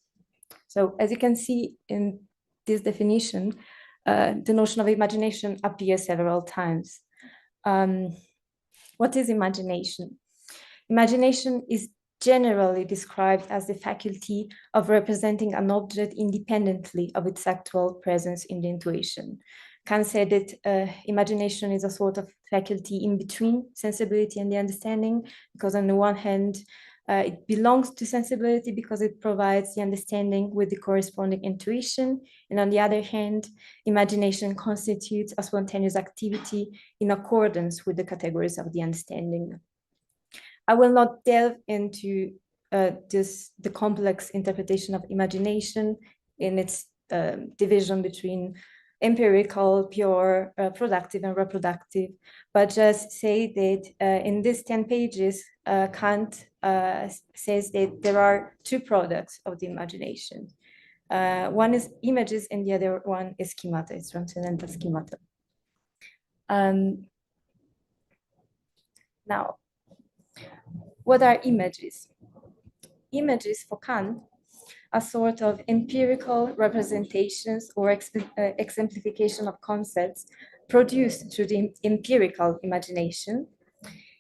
S6: So as you can see in this definition, the notion of imagination appears several times. What is imagination? Imagination is generally described as the faculty of representing an object independently of its actual presence in the intuition. Kant said that imagination is a sort of faculty in between sensibility and the understanding, because on the one hand, it belongs to sensibility because it provides the understanding with the corresponding intuition. And on the other hand, imagination constitutes a spontaneous activity in accordance with the categories of the understanding. I will not delve into the complex interpretation of imagination in its division between empirical, pure, productive, and reproductive, but just say that in these 10 pages, Kant says that there are two products of the imagination. One is images and the other one is schemata, it's transcendental schemata. Now, what are images? Images for Kant are sort of empirical representations or exemplification of concepts produced through the empirical imagination.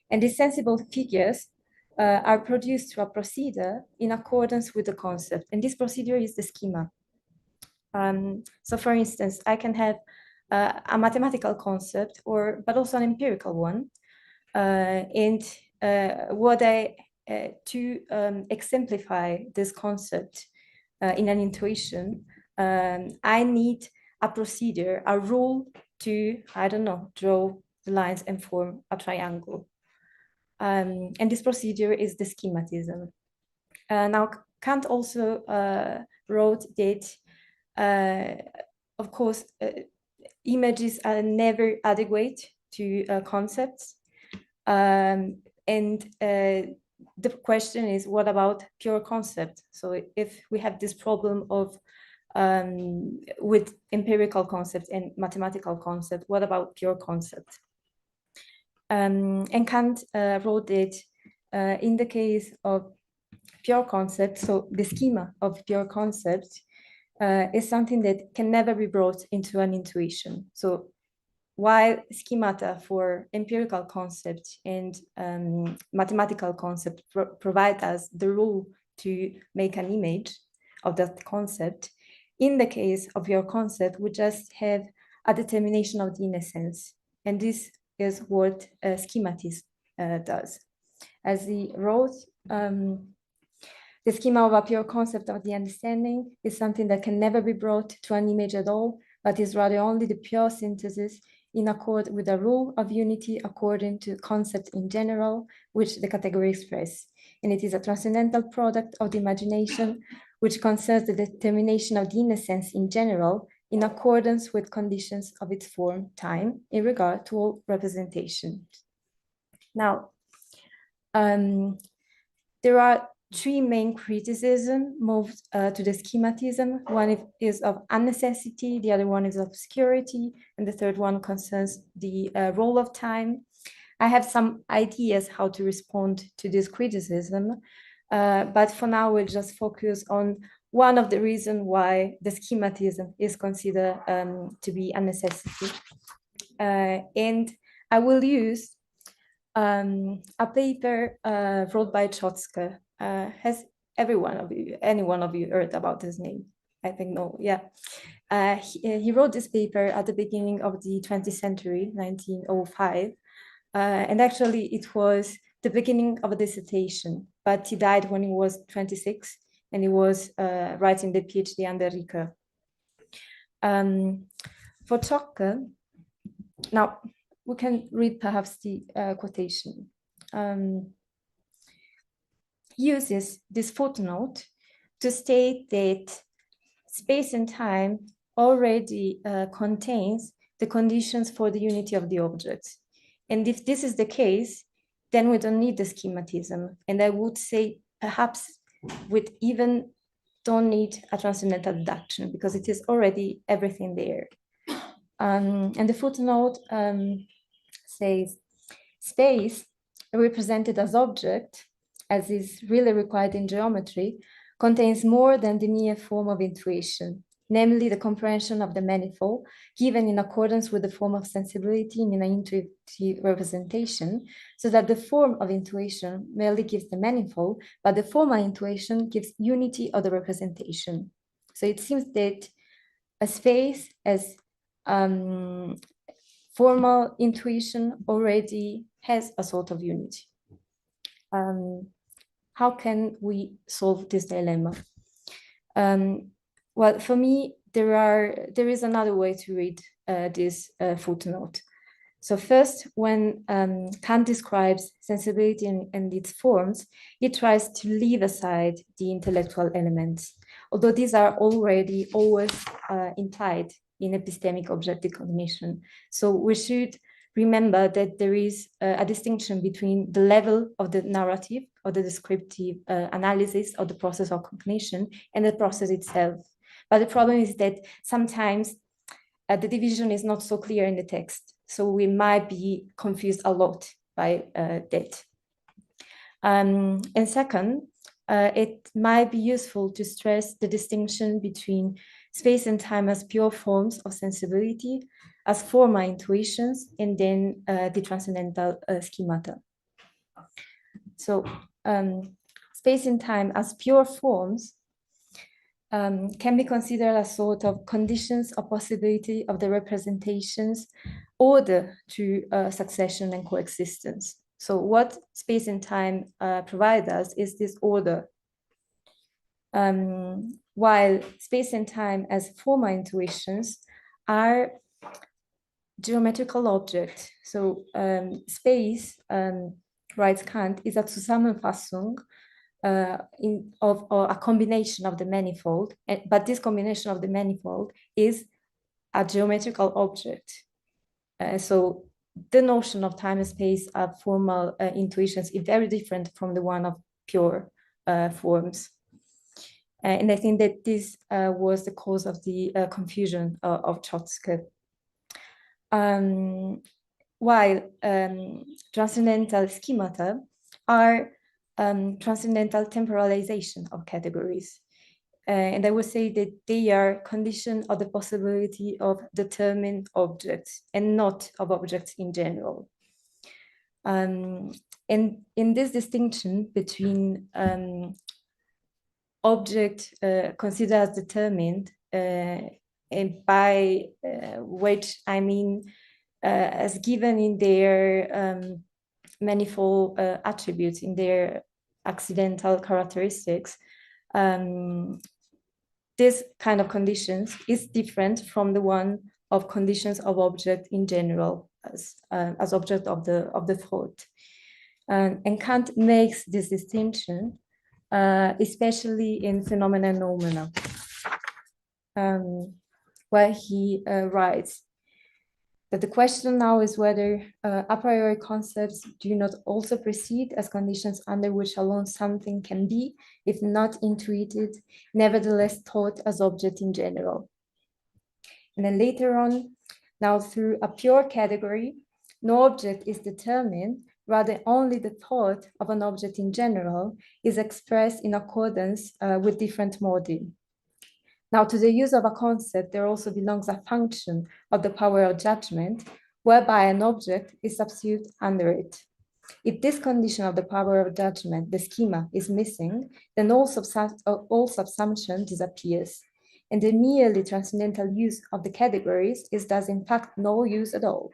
S6: And these sensible figures are produced through a procedure in accordance with the concept. And this procedure is the schema. So for instance, I can have a mathematical concept, but also an empirical one. To exemplify this concept in an intuition, I need a procedure, a rule to, I don't know, draw the lines and form a triangle. And this procedure is the schematism. Now, Kant also wrote that, of course, images are never adequate to concepts. The question is, what about pure concept? So if we have this problem of with empirical concept and mathematical concept, what about pure concept? And Kant wrote it in the case of pure concept. So the schema of pure concept is something that can never be brought into an intuition. So while schemata for empirical concept and mathematical concept provide us the rule to make an image of that concept, in the case of your concept, we just have a determination of the innocence. And this is what schematism does. As he wrote, the schema of a pure concept of the understanding is something that can never be brought to an image at all, but is rather only the pure synthesis in accord with a rule of unity according to concept in general, which the category express. And it is a transcendental product of the imagination, which concerns the determination of the innocence in general in accordance with conditions of its form, time, in regard to all representation. Now, there are three main criticisms moved to the schematism. One is of unnecessity, the other one is of obscurity, and the third one concerns the role of time. I have some ideas how to respond to this criticism, but for now we'll just focus on one of the reasons why the schematism is considered to be a necessity. And I will use a paper wrote by Trotsky. Has any one of you heard about his name? I think no, yeah. He wrote this paper at the beginning of the 20th century, 1905. And actually it was the beginning of a dissertation, but he died when he was 26. and he was writing the PhD under Ricoeur. For Zschokke, now we can read perhaps the quotation. He uses this footnote to state that space and time already contains the conditions for the unity of the object. And if this is the case, then we don't need the schematism. And I would say perhaps we even don't need a transcendental deduction because it is already everything there. And the footnote says, space represented as object, as is really required in geometry, contains more than the mere form of intuition, namely the comprehension of the manifold, given in accordance with the form of sensibility in an intuitive representation, so that the form of intuition merely gives the manifold, but the formal intuition gives unity of the representation. So it seems that a space as formal intuition already has a sort of unity. How can we solve this dilemma? Well, for me, there is another way to read this footnote. So first, when Kant describes sensibility and its forms, he tries to leave aside the intellectual elements, although these are already always implied in epistemic objective cognition. So we should remember that there is a distinction between the level of the narrative or the descriptive analysis of the process of cognition and the process itself. But the problem is that sometimes the division is not so clear in the text. So we might be confused a lot by that. And second, it might be useful to stress the distinction between space and time as pure forms of sensibility, as formal intuitions, and then the transcendental schemata. So space and time as pure forms can be considered as sort of conditions of possibility of the representations order to succession and coexistence. So what space and time provide us is this order. While space and time as formal intuitions are geometrical objects. So space, writes Kant, is a Zusammenfassung of a combination of the manifold, but this combination of the manifold is a geometrical object. So the notion of time and space of formal intuitions is very different from the one of pure forms. And I think that this was the cause of the confusion of Zschokke. While transcendental schemata are transcendental temporalization of categories. And I would say that they are condition of the possibility of determined objects and not of objects in general. And in this distinction between object considered as determined, and by which I mean as given in their manifold attributes, in their accidental characteristics, this kind of conditions is different from the one of conditions of object in general as object of the thought. And Kant makes this distinction, especially in phenomena and noumena, where he writes that the question now is whether a priori concepts do not also proceed as conditions under which alone something can be, if not intuited, nevertheless thought as object in general. And then later on, now through a pure category, no object is determined, rather only the thought of an object in general is expressed in accordance with different modi. Now, to the use of a concept, there also belongs a function of the power of judgment, whereby an object is subsumed under it. If this condition of the power of judgment, the schema, is missing, then all subsumption disappears. And the merely transcendental use of the categories is thus in fact no use at all,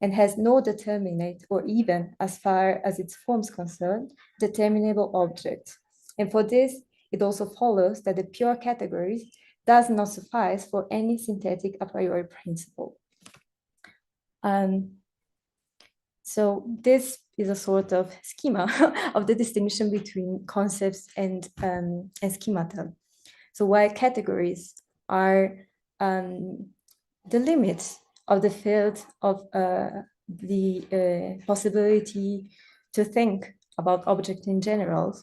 S6: and has no determinate, or even, as far as its forms concerned, determinable object. And for this, it also follows that the pure categories does not suffice for any synthetic a priori principle. So this is a sort of schema of the distinction between concepts and schemata. So while categories are the limits of the field of the possibility to think about objects in general,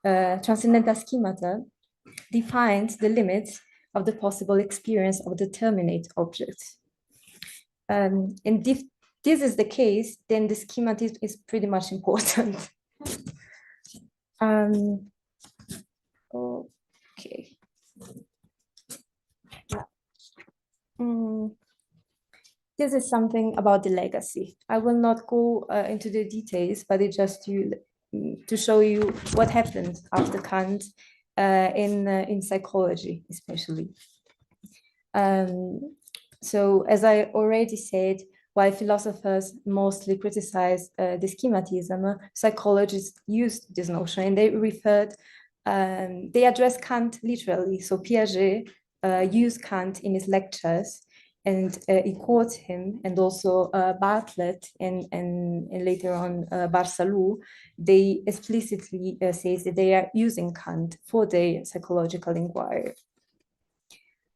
S6: transcendental schemata defines the limits of the possible experience of determinate objects. And if this is the case, then the schematism is pretty much important. Okay. This is something about the legacy. I will not go into the details, but it's just to show you what happened after Kant in psychology, especially. So as I already said, while philosophers mostly criticize the schematism, psychologists used this notion and they addressed Kant literally. So Piaget used Kant in his lectures, and he quotes him, and also Bartlett and later on Barsalou, they explicitly says that they are using Kant for their psychological inquiry.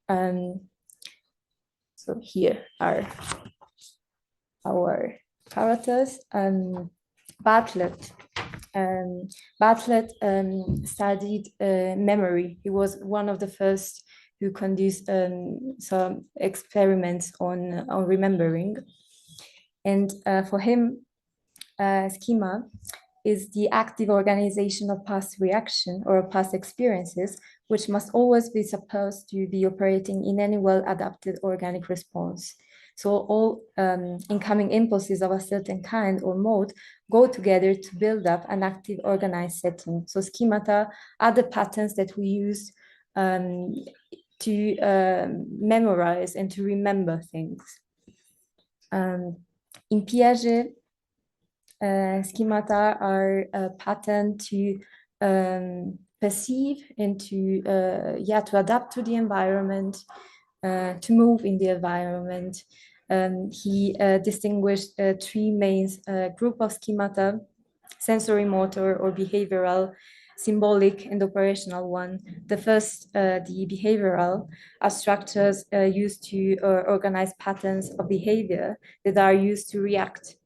S6: So here are our characters. Bartlett studied memory. He was one of the first who conduced some experiments on remembering. And for him, schema is the active organization of past reaction or past experiences, which must always be supposed to be operating in any well-adapted organic response. So all incoming impulses of a certain kind or mode go together to build up an active organized setting. So schemata are the patterns that we use to memorize and to remember things. In Piaget, schemata are a pattern to perceive and to adapt to the environment, to move in the environment. He distinguished three main group of schemata: sensory, motor, or behavioral, symbolic, and operational one. The first, the behavioral, are structures used to organize patterns of behavior that are used to react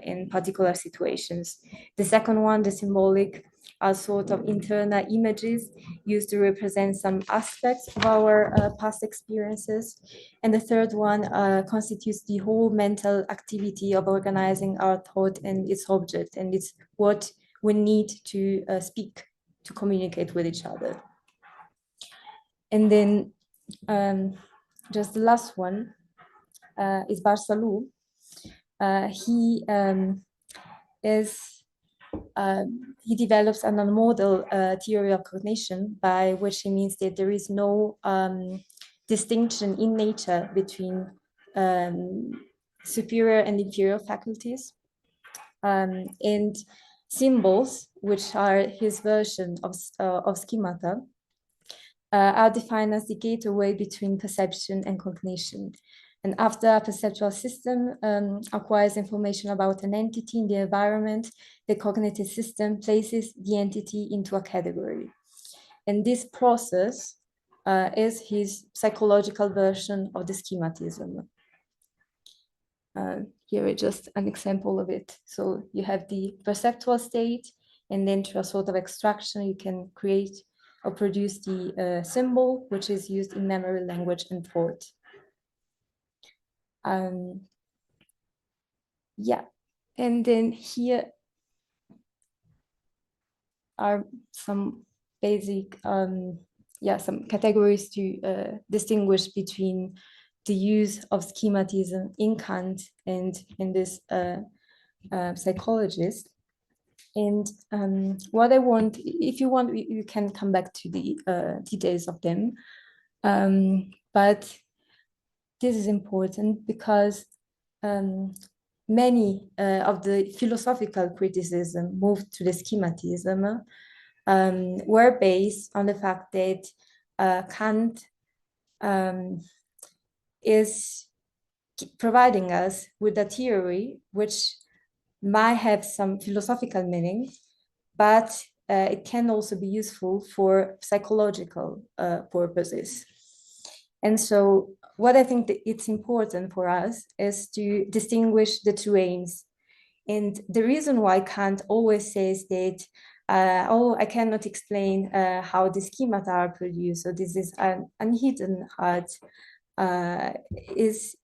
S6: in particular situations. The second one, the symbolic, are sort of internal images used to represent some aspects of our past experiences. And the third one constitutes the whole mental activity of organizing our thought and its object, and it's what we need to speak, to communicate with each other. And then just the last one is Barsalou. He develops a non-modal theory of cognition, by which he means that there is no distinction in nature between superior and inferior faculties. And symbols, which are his version of schemata, are defined as the gateway between perception and cognition. And after a perceptual system acquires information about an entity in the environment, the cognitive system places the entity into a category. And this process is his psychological version of the schematism. Here is just an example of it. So you have the perceptual state, and then through a sort of extraction, you can create or produce the symbol, which is used in memory, language, and thought. Yeah, and then here are some basic, some categories to distinguish between the use of schematism in Kant and in this psychologist. And what I want, if you want, you can come back to the details of them. But this is important because many of the philosophical criticism moved to the schematism were based on the fact that Kant is providing us with a theory which might have some philosophical meaning, but it can also be useful for psychological purposes. And so what I think that it's important for us is to distinguish the two aims. And the reason why Kant always says that, oh, I cannot explain how the schemata are produced, so this is an unhidden heart, is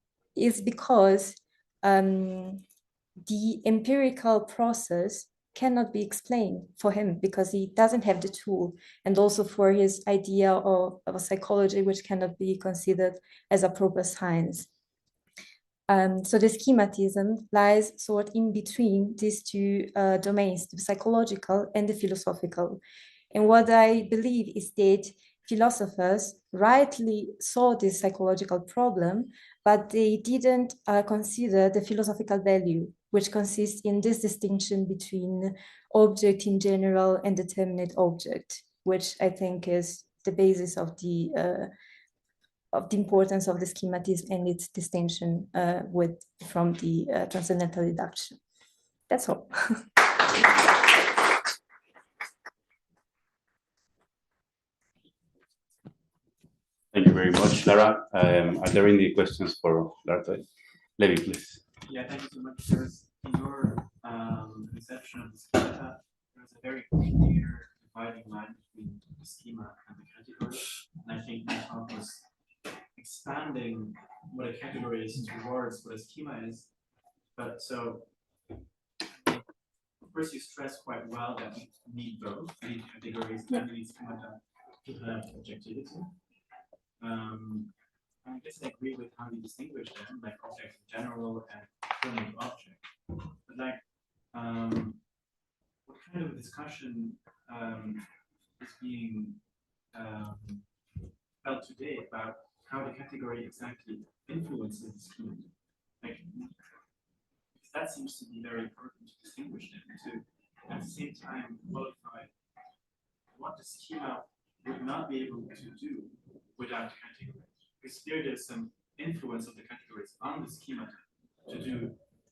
S6: because the empirical process cannot be explained for him because he doesn't have the tool, and also for his idea of a psychology which cannot be considered as a proper science. So the schematism lies sort in between these two domains, the psychological and the philosophical. And what I believe is that philosophers rightly saw this psychological problem, but they didn't consider the philosophical value, which consists in this distinction between object in general and determinate object, which I think is the basis of the importance of the schematism and its distinction from the transcendental deduction. That's all.
S1: Thank you very much, Lara. Are there any questions for Lara? Levi, please.
S7: Yeah, thank you so much. There's, in your conception of the schema, there's a very clear dividing line between the schema and the category. And I think Kant was expanding what a category is towards what a schema is. But so, of course, you stress quite well that we need both, we need categories and we need schemata to have objectivity. I guess I agree with how you distinguish them, like objects in general and determinate object. But like, what kind of discussion is being held today about how the category exactly influences the schema? Like, because that seems to be very important to distinguish them, to at the same time qualify what the schema would not be able to do without categories. Because there's some influence of the categories on the schema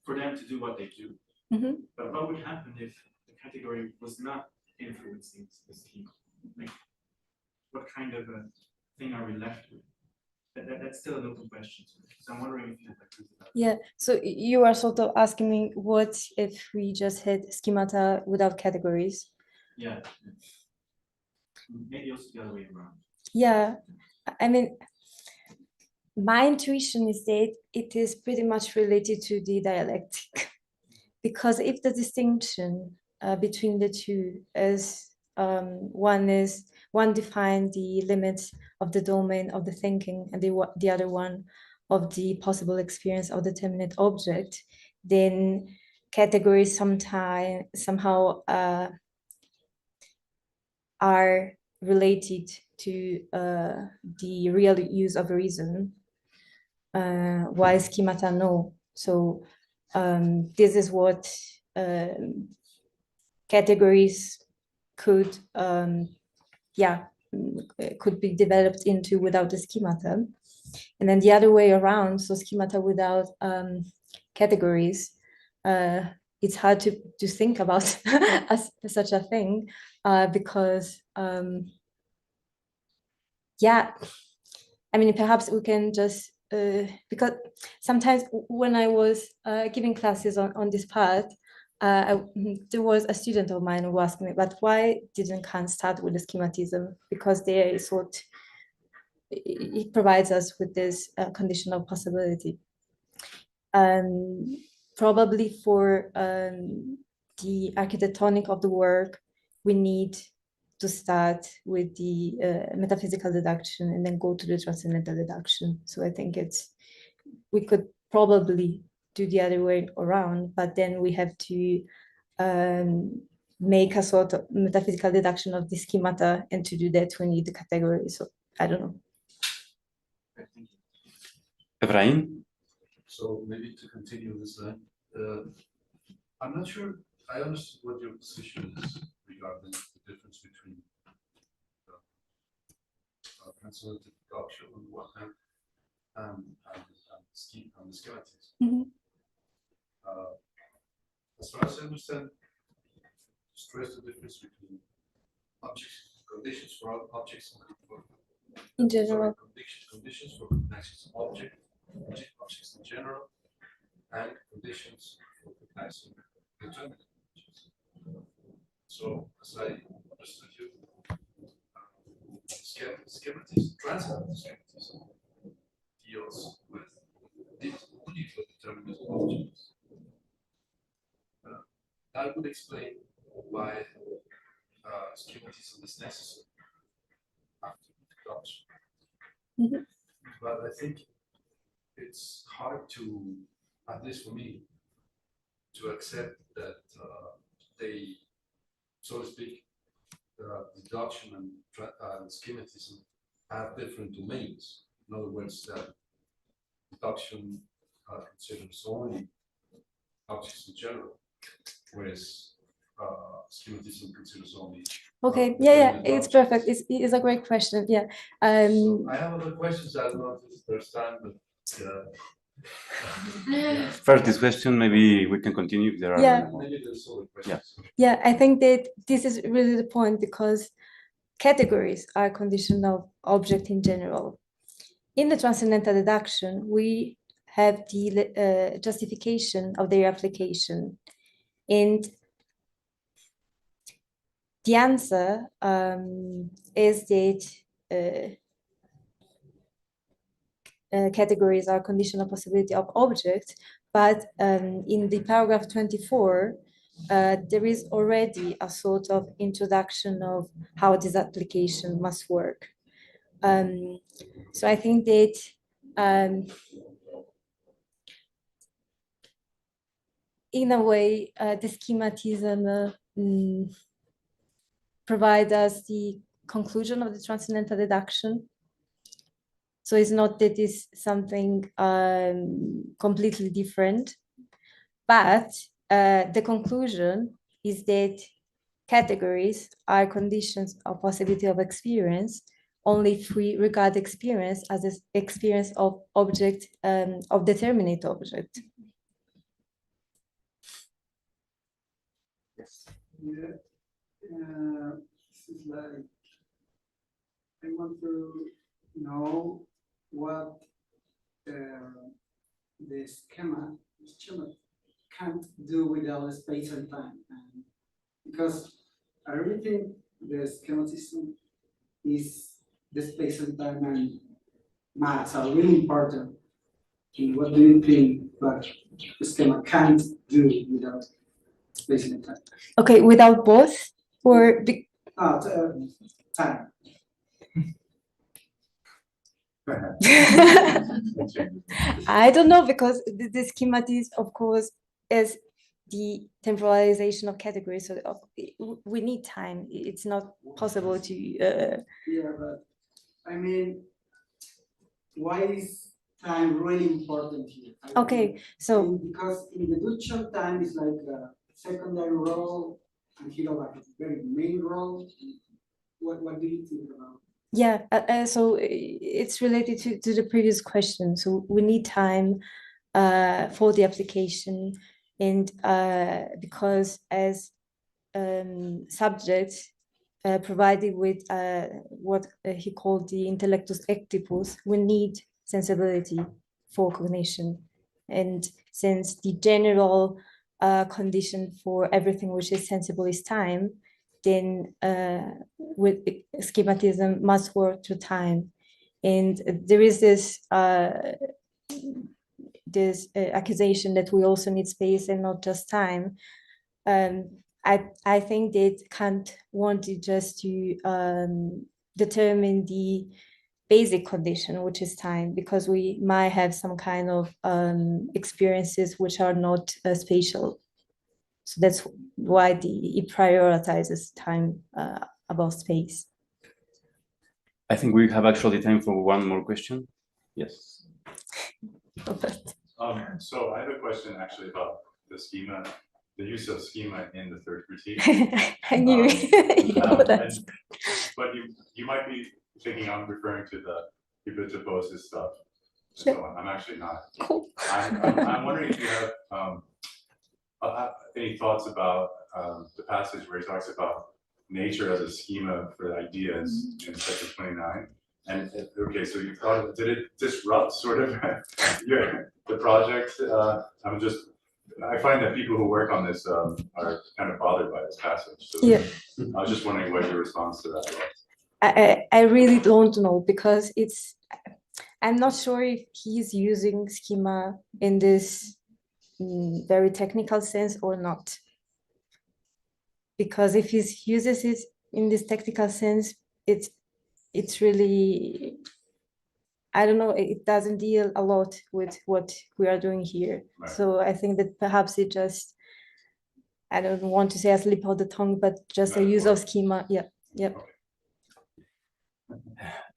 S7: for them to do what they do. Mm-hmm. But what would happen if the category was not influencing the schema? Like, what kind of a thing are we left with? That's still an open question to me. So I'm wondering if you have like about that.
S6: Yeah, so you are sort of asking me, what if we just had schemata without categories?
S7: Yeah. Maybe also the other way around.
S6: Yeah, I mean, my intuition is that it is pretty much related to the dialectic, because if the distinction between the two is one defines the limits of the domain of the thinking, and the other one of the possible experience of the determinate object, then categories somehow are related to the real use of reason, while schemata no. So this is what categories could could be developed into without the schemata. And then the other way around, so schemata without categories, it's hard to think about such a thing, because I mean, perhaps we can just because sometimes when I was giving classes on this part, there was a student of mine who asked me, but why didn't Kant start with the schematism? Because there is what it provides us with this conditional possibility. Probably for the architectonic of the work, we need to start with the metaphysical deduction and then go to the transcendental deduction. So I think we could probably do the other way around, but then we have to make a sort of metaphysical deduction of the schemata, and to do that we need the category. So I don't know.
S1: Efrain?
S8: So maybe to continue this line, I'm not sure I understood what your position is regarding the the difference between consolidated deduction on the one hand and the schematism. As far as I understand, stress the difference between conditions for all objects
S6: in general.
S8: Conditions for recognizing objects in general, and conditions for recognizing determinate objects. So, as I understood you, schematism, transcendental schematism, deals with only for determinate objects. That would explain why schematism is necessary after deduction. But I think it's hard to, at least for me, to accept that they, so to speak, deduction and schematism have different domains. In other words, that deduction considers only objects in general, whereas schematism considers only.
S6: Okay, yeah, it's perfect. It's a great question. Yeah.
S8: So I have other questions. I don't know if there's time, but.
S1: First, this question, maybe we can continue if there are.
S8: Maybe there's other questions.
S6: Yeah, I think that this is really the point, because categories are conditional object in general. In the transcendental deduction, we have the justification of their application, and the answer is that categories are conditional possibility of objects, but in the paragraph 24, there is already a sort of introduction of how this application must work. So I think that in a way, the schematism provides us the conclusion of the transcendental deduction. So it's not that it's something completely different, but the conclusion is that categories are conditions of possibility of experience only if we regard experience as an experience of object, of determinate object.
S1: Yes.
S9: Yeah, this is like, I want to know what the schema can't do without space and time, because I really think the schematism is the space and time and maths are really important. And what do you think that the schema can't do without space and time?
S6: Okay, without both, or
S9: time.
S6: I don't know, because the schematism, of course, is the temporalization of categories. So we need time. It's not possible to.
S9: Yeah, but I mean, why is time really important here?
S6: Okay, so
S9: because in deduction, time is like a secondary role, and here like a very main role. What do you think about?
S6: Yeah, so it's related to the previous question. So we need time for the application, and because as subjects provided with what he called the intellectus activus, we need sensibility for cognition. And since the general condition for everything which is sensible is time, then with schematism must work through time. And there is this accusation that we also need space and not just time. I think that Kant wanted just to determine the basic condition, which is time, because we might have some kind of experiences which are not spatial. So that's why it prioritizes time above space.
S1: I think we have actually time for one more question. Yes.
S6: Perfect.
S10: So I have a question actually about the schema the use of schema in the third critique.
S6: I knew you know that.
S10: But you might be thinking I'm referring to the Ubiquitous stuff.
S6: Sure.
S10: So I'm actually not.
S6: Cool.
S10: I'm wondering if you have any thoughts about the passage where he talks about nature as a schema for ideas in section 29. And okay, so you thought, did it disrupt sort of the project? I find that people who work on this are kind of bothered by this passage. So
S6: yeah.
S10: I was just wondering what your response to that was.
S6: I really don't know, because I'm not sure if he's using schema in this very technical sense or not. Because if he uses it in this technical sense, it's really, I don't know, it doesn't deal a lot with what we are doing here. Right. So I think that perhaps it just, I don't want to say a slip of the tongue, but just a use of schema. Yeah, yeah.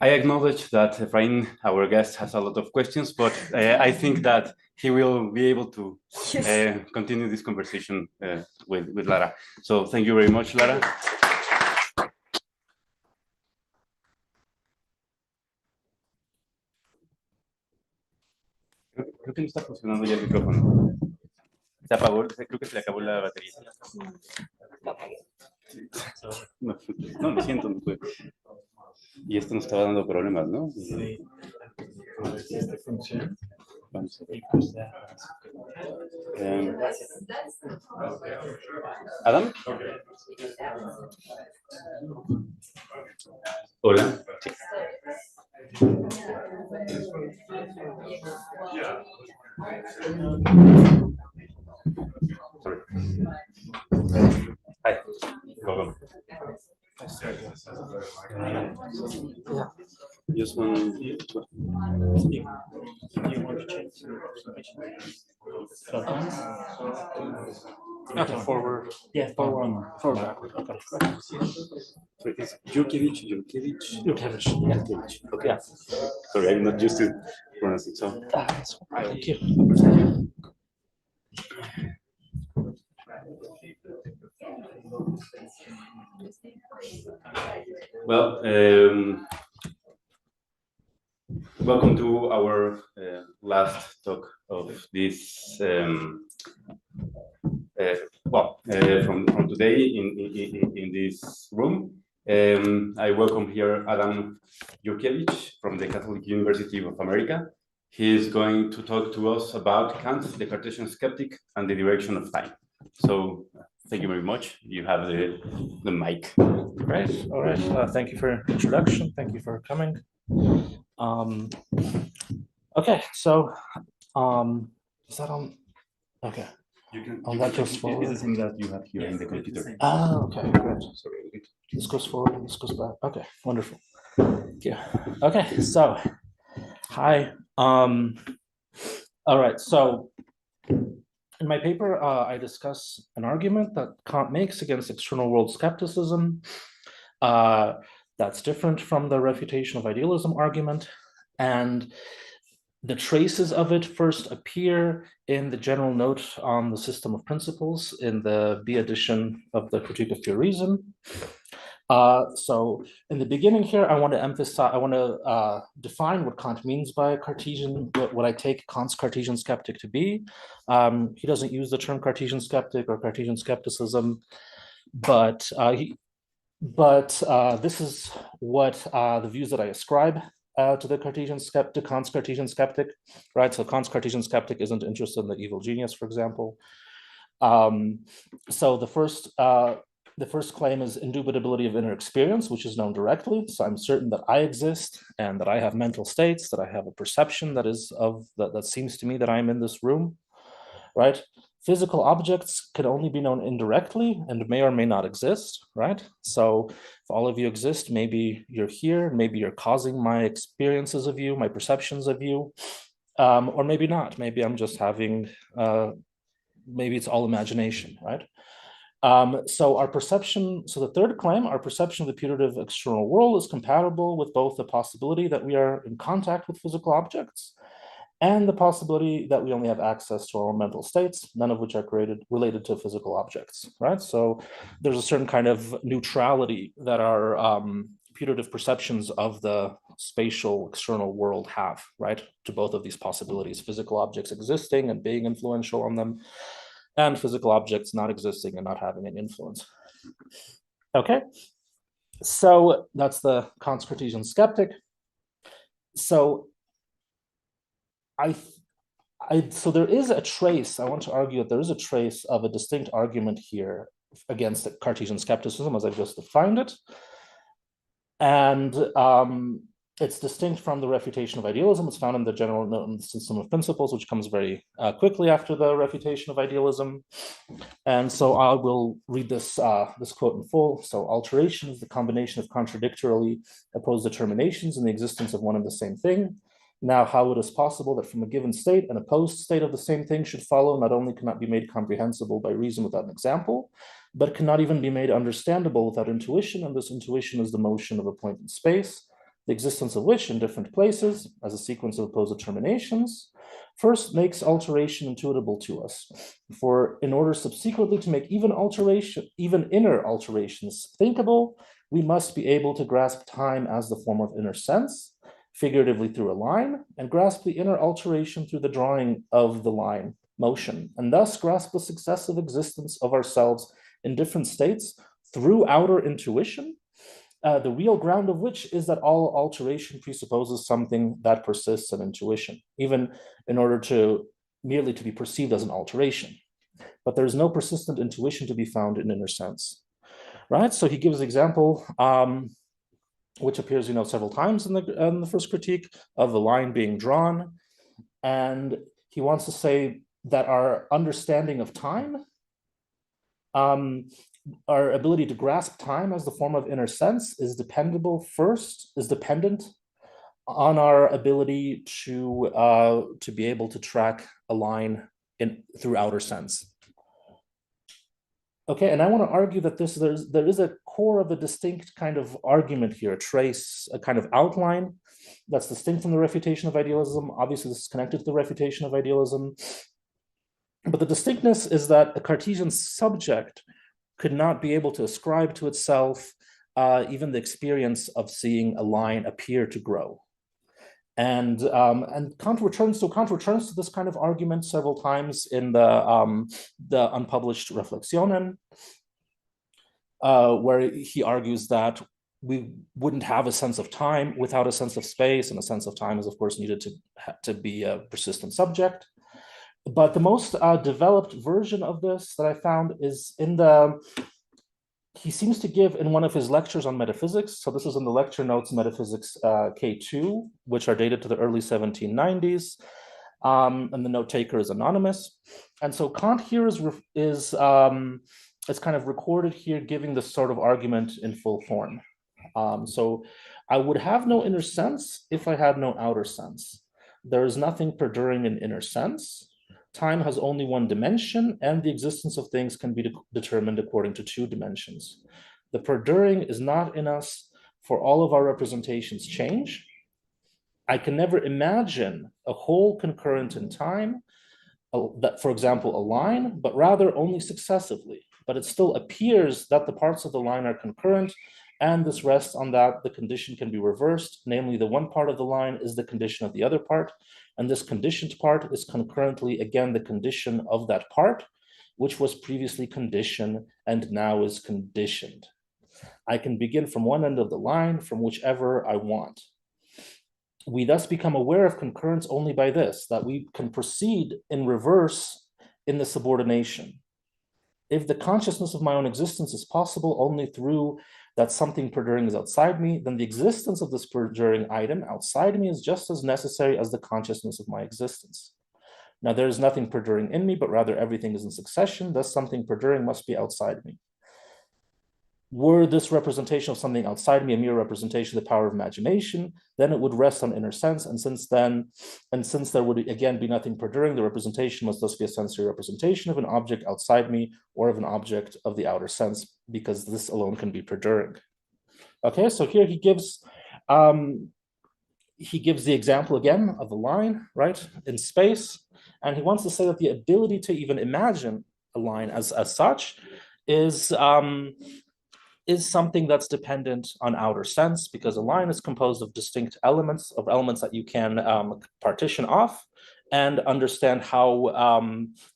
S1: I acknowledge that Efrain, our guest, has a lot of questions, but I think that he will be able to continue this conversation with Lara. So thank you very much, Lara. Creo que no está funcionando ya el micrófono. Se apagó, creo que se le acabó la batería. No, lo siento, no puede. Y esto nos estaba dando problemas, ¿no?
S7: Sí. A ver si este funciona.
S1: Vamos a ver. Adam. Hola. Sorry. Hi. Welcome. Just one.
S7: You want to change okay, forward. Yeah, forward. Forward. Backward. Okay.
S1: So it's Jurkiewicz. Okay.
S7: Yeah.
S1: Sorry, I'm not used to pronouncing it. So.
S7: Thank you.
S1: Well, welcome to our last talk of this. From today in this room, I welcome here Adam Jurkiewicz from the Catholic University of America. He is going to talk to us about Kant, the Cartesian Skeptic, and the direction of time. So, thank you very much. You have the mic.
S11: Right. All right. Thank you for introduction. Thank you for coming. Okay. So, is that on? Okay.
S1: You can.
S11: Oh, that goes forward.
S1: It's the thing that you have here in the computer.
S11: Ah, okay. Good. Sorry. This goes forward. This goes back. Okay. Wonderful. Yeah. Okay. So, hi. All right. So, in my paper, I discuss an argument that Kant makes against external world skepticism. That's different from the refutation of idealism argument. And the traces of it first appear in the general note on the system of principles in the B edition of the Critique of Pure Reason. So in the beginning here, I want to define what Kant means by Cartesian, what I take Kant's Cartesian skeptic to be. He doesn't use the term Cartesian skeptic or Cartesian skepticism, but this is what the views that I ascribe to the Cartesian skeptic, Kant's Cartesian skeptic, right? So Kant's Cartesian skeptic isn't interested in the evil genius, for example. So the first claim is indubitability of inner experience, which is known directly. So I'm certain that I exist and that I have mental states, that I have a perception that seems to me that I'm in this room, right? Physical objects can only be known indirectly and may or may not exist, right? So if all of you exist, maybe you're here, maybe you're causing my experiences of you, my perceptions of you, or maybe not. Maybe I'm just having, maybe it's all imagination, right? So the third claim, our perception of the putative external world is compatible with both the possibility that we are in contact with physical objects and the possibility that we only have access to our own mental states, none of which are related to physical objects, right? So there's a certain kind of neutrality that our putative perceptions of the spatial external world have, right? To both of these possibilities, physical objects existing and being influential on them, and physical objects not existing and not having an influence. Okay, so that's the Kant's Cartesian skeptic. So so there is a trace, I want to argue that there is a trace of a distinct argument here against the Cartesian skepticism as I've just defined it. And it's distinct from the refutation of idealism. It's found in the general note in the system of principles, which comes very quickly after the refutation of idealism. And so I will read this, this quote in full. So alteration is the combination of contradictorily opposed determinations in the existence of one and the same thing. Now, how it is possible that from a given state, an opposed state of the same thing should follow not only cannot be made comprehensible by reason without an example, but cannot even be made understandable without intuition, and this intuition is the motion of a point in space, the existence of which in different places, as a sequence of opposed determinations, first makes alteration intuitable to us. For in order subsequently to make even inner alterations thinkable, we must be able to grasp time as the form of inner sense, figuratively through a line, and grasp the inner alteration through the drawing of the line motion, and thus grasp the successive existence of ourselves in different states through outer intuition, the real ground of which is that all alteration presupposes something that persists in intuition, even in order to merely to be perceived as an alteration. But there is no persistent intuition to be found in inner sense, right? So he gives an example, which appears, several times in the first critique of the line being drawn. And he wants to say that our understanding of time, our ability to grasp time as the form of inner sense is dependent on our ability to be able to track a line through outer sense. Okay, and I want to argue that there is a core of a distinct kind of argument here, a trace, a kind of outline that's distinct from the refutation of idealism. Obviously, this is connected to the refutation of idealism. But the distinctness is that a Cartesian subject could not be able to ascribe to itself even the experience of seeing a line appear to grow. And Kant returns to this kind of argument several times in the unpublished Reflexionen, where he argues that we wouldn't have a sense of time without a sense of space, and a sense of time is, of course, needed to be a persistent subject. But the most developed version of this that I found is he seems to give in one of his lectures on metaphysics. So this is in the lecture notes, Metaphysics K2, which are dated to the early 1790s. And the note taker is anonymous. And so Kant here is kind of recorded here giving this sort of argument in full form. So I would have no inner sense if I had no outer sense. There is nothing perduring in inner sense. Time has only one dimension, and the existence of things can be determined according to two dimensions. The perduring is not in us, for all of our representations change. I can never imagine a whole concurrent in time, that, for example, a line, but rather only successively. But it still appears that the parts of the line are concurrent, and this rests on that the condition can be reversed, namely the one part of the line is the condition of the other part, and this conditioned part is concurrently, again, the condition of that part, which was previously conditioned and now is conditioned. I can begin from one end of the line, from whichever I want. We thus become aware of concurrence only by this, that we can proceed in reverse in the subordination. If the consciousness of my own existence is possible only through that something perduring is outside me, then the existence of this perduring item outside me is just as necessary as the consciousness of my existence. Now, there is nothing perduring in me, but rather everything is in succession, thus something perduring must be outside me. Were this representation of something outside me a mere representation of the power of imagination, then it would rest on inner sense, and since there would again be nothing perduring, the representation must thus be a sensory representation of an object outside me or of an object of the outer sense, because this alone can be perduring. Okay, so here he gives he gives the example again of a line, right, in space, and he wants to say that the ability to even imagine a line as such is something that's dependent on outer sense, because a line is composed of distinct elements, that you can partition off and understand how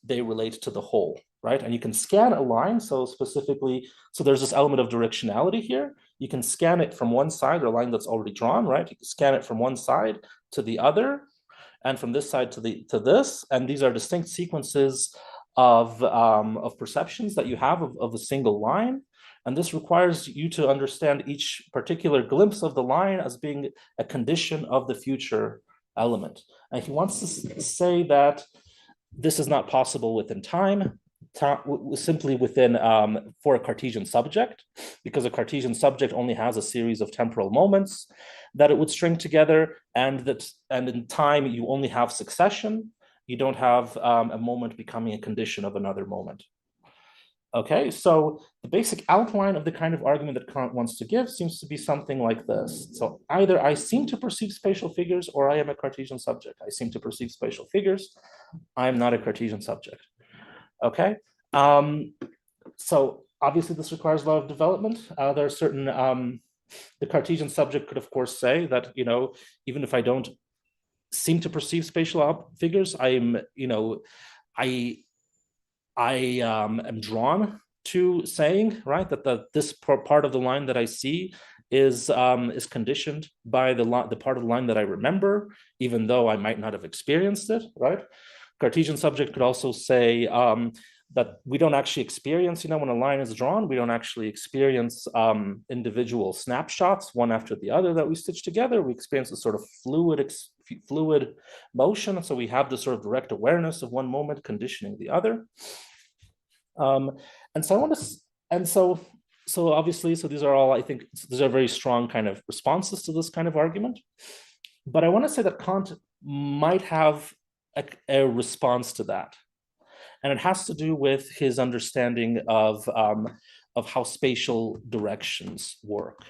S11: they relate to the whole, right? And you can scan a line, so specifically, so there's this element of directionality here. You can scan it from one side, or a line that's already drawn, right? You can scan it from one side to the other, and from this side to this, and these are distinct sequences of perceptions that you have of a single line. And this requires you to understand each particular glimpse of the line as being a condition of the future element. And he wants to say that this is not possible within time, simply within for a Cartesian subject, because a Cartesian subject only has a series of temporal moments that it would string together, and in time you only have succession. You don't have a moment becoming a condition of another moment. Okay, so the basic outline of the kind of argument that Kant wants to give seems to be something like this. So either I seem to perceive spatial figures, or I am a Cartesian subject. I seem to perceive spatial figures. I am not a Cartesian subject. Okay, so obviously this requires a lot of development. There are certain, the Cartesian subject could of course say that, you know, even if I don't seem to perceive spatial figures, I'm, you know, I am drawn to saying, right, that this part of the line that I see is conditioned by the part of the line that I remember, even though I might not have experienced it, right? Cartesian subject could also say that we don't actually experience, you know, when a line is drawn, we don't actually experience individual snapshots, one after the other, that we stitch together. We experience a sort of fluid motion. So we have this sort of direct awareness of one moment conditioning the other. And so I want to, and so obviously, so these are all, I think these are very strong kind of responses to this kind of argument. But I want to say that Kant might have a response to that. And it has to do with his understanding of how spatial directions work.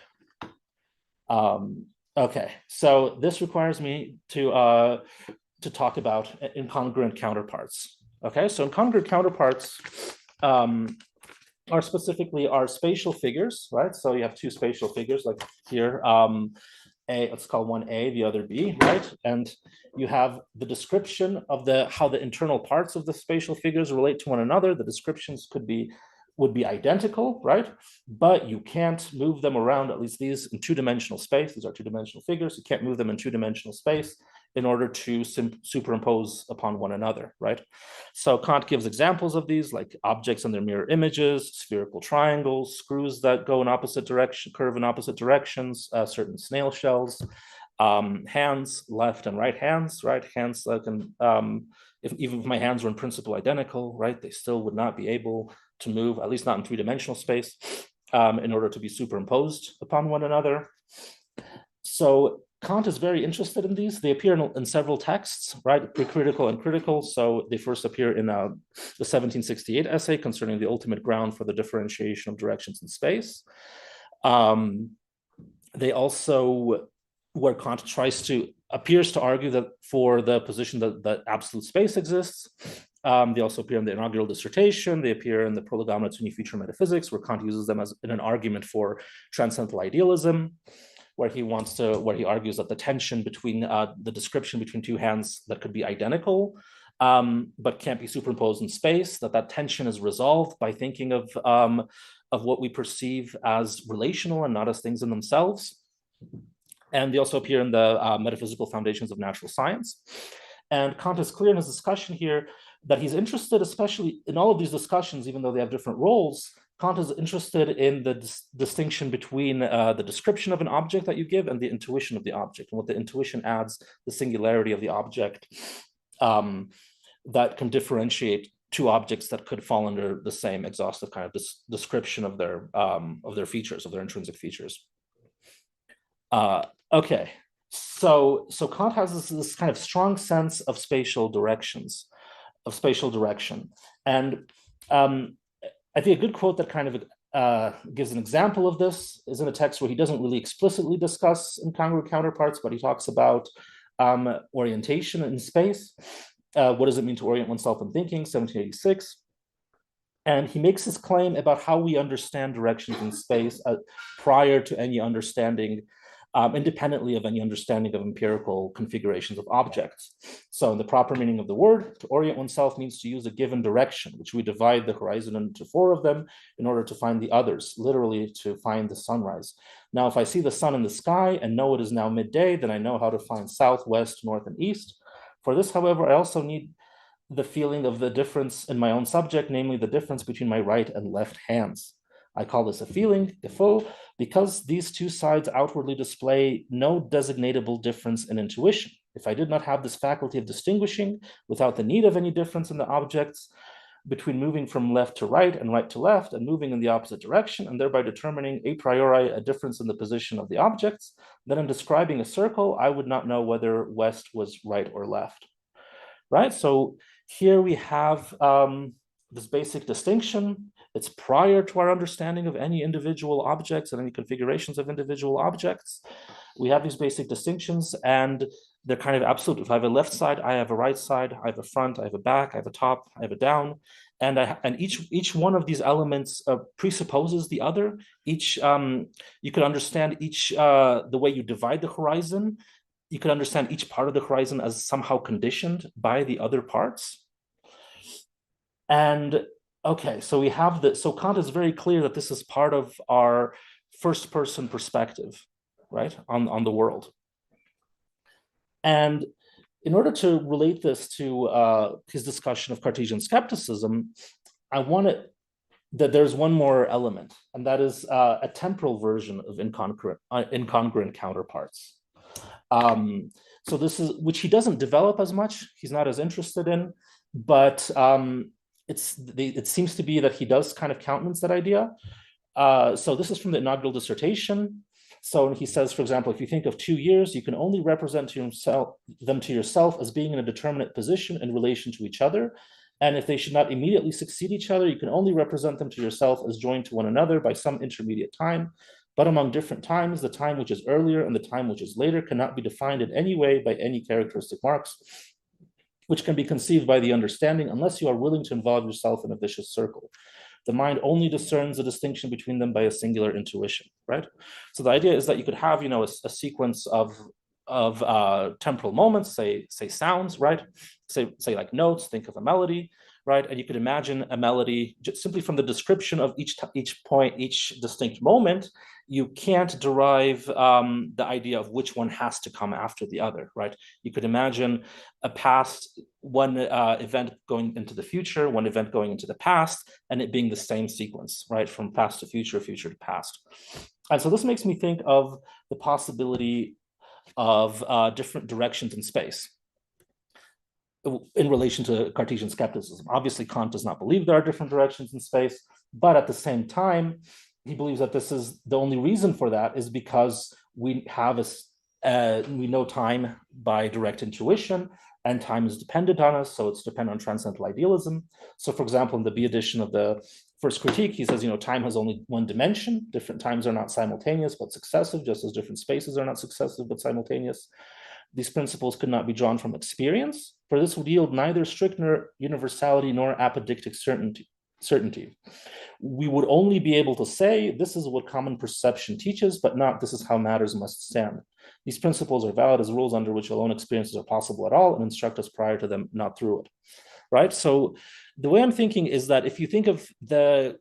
S11: Okay, so this requires me to talk about incongruent counterparts. Okay, so incongruent counterparts are specifically spatial figures, right? So you have two spatial figures, like here, let's call one A, the other B, right? And you have the description of how the internal parts of the spatial figures relate to one another. The descriptions would be identical, right? But you can't move them around, at least these, in two-dimensional space. These are two-dimensional figures. You can't move them in two-dimensional space in order to superimpose upon one another, right? So Kant gives examples of these, like objects and their mirror images, spherical triangles, screws that go in opposite direction, curve in opposite directions, certain snail shells, hands, left and right hands, right? Hands that can, even if my hands were in principle identical, right, they still would not be able to move, at least not in three-dimensional space, in order to be superimposed upon one another. So Kant is very interested in these. They appear in several texts, right? Precritical and critical. So they first appear in the 1768 essay concerning the ultimate ground for the differentiation of directions in space. They also, where Kant appears to argue that for the position that absolute space exists. They also appear in the inaugural dissertation. They appear in the Prolegomena to New Future Metaphysics, where Kant uses them as in an argument for transcendental idealism, where he argues that the tension between the description between two hands that could be identical, but can't be superimposed in space, that tension is resolved by thinking of what we perceive as relational and not as things in themselves. And they also appear in the Metaphysical Foundations of Natural Science. And Kant is clear in his discussion here that he's interested, especially in all of these discussions, even though they have different roles, Kant is interested in the distinction between the description of an object that you give and the intuition of the object. And what the intuition adds, the singularity of the object that can differentiate two objects that could fall under the same exhaustive kind of description of their features, of their intrinsic features. Okay, so Kant has this kind of strong sense of spatial direction. And I think a good quote that kind of gives an example of this, is in a text where he doesn't really explicitly discuss incongruent counterparts, but he talks about orientation in space. What does it mean to orient oneself in thinking, 1786. And he makes his claim about how we understand directions in space prior to any understanding, independently of any understanding of empirical configurations of objects. So in the proper meaning of the word, to orient oneself means to use a given direction, which we divide the horizon into 4 of them in order to find the others, literally to find the sunrise. Now, if I see the sun in the sky and know it is now midday, then I know how to find south, west, north, and east. For this, however, I also need the feeling of the difference in my own subject, namely the difference between my right and left hands. I call this a feeling, Gefühl, because these 2 sides outwardly display no designatable difference in intuition. If I did not have this faculty of distinguishing without the need of any difference in the objects between moving from left to right and right to left and moving in the opposite direction, and thereby determining a priori a difference in the position of the objects, then in describing a circle, I would not know whether west was right or left, right? So here we have this basic distinction. It's prior to our understanding of any individual objects and any configurations of individual objects. We have these basic distinctions, and they're kind of absolute. If I have a left side, I have a right side, I have a front, I have a back, I have a top, I have a down, and each one of these elements presupposes the other. Each you could understand each the way you divide the horizon. You could understand each part of the horizon as somehow conditioned by the other parts. And okay, so we have the, so Kant is very clear that this is part of our first person perspective, right, on the world. And in order to relate this to his discussion of Cartesian skepticism, I wanted that there's one more element, and that is a temporal version of incongruent counterparts. So this is, which he doesn't develop as much, he's not as interested in, but it seems to be that he does kind of countenance that idea. So this is from the inaugural dissertation. So he says, for example, if you think of 2 years, you can only represent them to yourself as being in a determinate position in relation to each other. And if they should not immediately succeed each other, you can only represent them to yourself as joined to one another by some intermediate time. But among different times, the time which is earlier and the time which is later cannot be defined in any way by any characteristic marks, which can be conceived by the understanding unless you are willing to involve yourself in a vicious circle. The mind only discerns the distinction between them by a singular intuition, right? So the idea is that you could have, a sequence of temporal moments, say sounds, right? Say like notes, think of a melody, right? And you could imagine a melody just simply from the description of each point, each distinct moment. You can't derive the idea of which one has to come after the other, right? You could imagine a past, one event going into the future, one event going into the past, and it being the same sequence, right? From past to future, future to past. And so this makes me think of the possibility of different directions in space in relation to Cartesian skepticism. Obviously, Kant does not believe there are different directions in space, but at the same time, he believes that this is the only reason for that is because we have we know time by direct intuition, and time is dependent on us, so it's dependent on transcendental idealism. So, for example, in the B edition of the first critique, he says, time has only one dimension. Different times are not simultaneous, but successive, just as different spaces are not successive, but simultaneous. These principles could not be drawn from experience, for this would yield neither strict universality nor apodictic certainty. We would only be able to say, this is what common perception teaches, but not this is how matters must stand. These principles are valid as rules under which alone experiences are possible at all and instruct us prior to them, not through it. Right? So the way I'm thinking is that if you think of the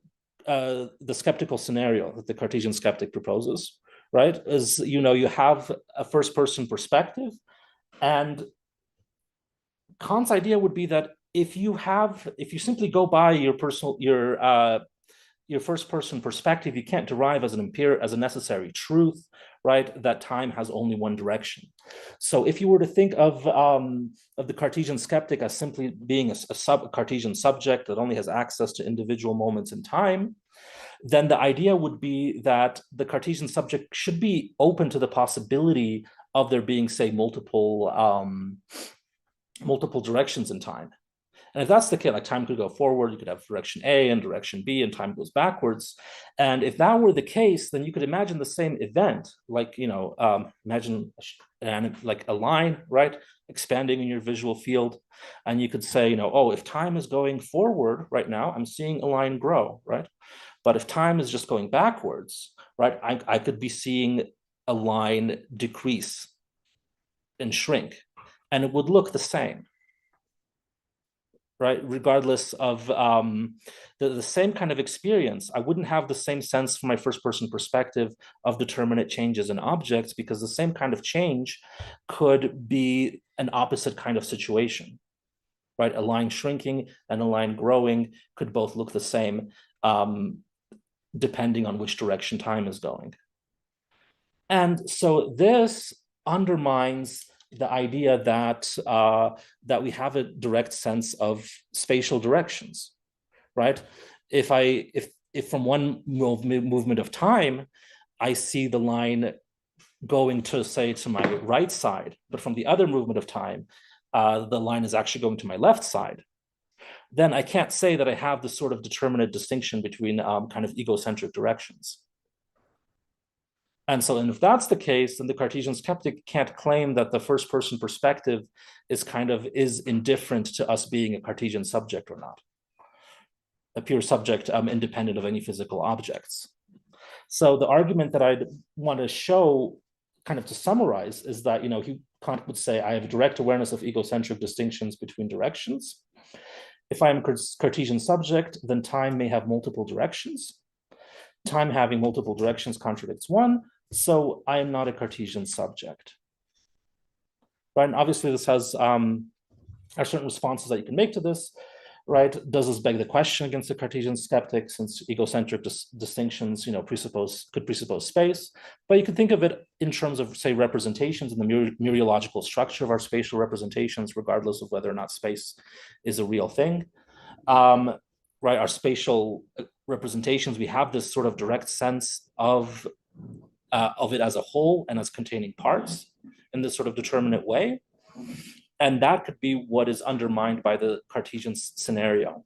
S11: skeptical scenario that the Cartesian skeptic proposes, right, is, you have a first person perspective, and Kant's idea would be that if you simply go by your first person perspective, you can't derive as a necessary truth, right, that time has only one direction. So if you were to think of the Cartesian skeptic as simply being a Cartesian subject that only has access to individual moments in time, then the idea would be that the Cartesian subject should be open to the possibility of there being, say, multiple directions in time. And if that's the case, like time could go forward, you could have direction A and direction B, and time goes backwards. And if that were the case, then you could imagine the same event, like, imagine like a line, right, expanding in your visual field. And you could say, oh, if time is going forward right now, I'm seeing a line grow, right? But if time is just going backwards, right, I could be seeing a line decrease and shrink, and it would look the same, right? Regardless of the same kind of experience, I wouldn't have the same sense from my first person perspective of determinate changes in objects, because the same kind of change could be an opposite kind of situation, right? A line shrinking and a line growing could both look the same, depending on which direction time is going. And so this undermines the idea that that we have a direct sense of spatial directions, right? If from one movement of time, I see the line going to, say, to my right side, but from the other movement of time, the line is actually going to my left side, then I can't say that I have this sort of determinate distinction between kind of egocentric directions. And so, and if that's the case, then the Cartesian skeptic can't claim that the first person perspective is indifferent to us being a Cartesian subject or not, a pure subject independent of any physical objects. So the argument that I'd want to show, kind of to summarize, is that, Kant would say, I have a direct awareness of egocentric distinctions between directions. If I'm a Cartesian subject, then time may have multiple directions. Time having multiple directions contradicts one, so I am not a Cartesian subject. Right? And obviously this has are certain responses that you can make to this, right? Does this beg the question against the Cartesian skeptic, since egocentric distinctions, could presuppose space? But you can think of it in terms of, say, representations in the mereological structure of our spatial representations, regardless of whether or not space is a real thing. Right, our spatial representations, we have this sort of direct sense of it as a whole and as containing parts in this sort of determinate way. And that could be what is undermined by the Cartesian scenario.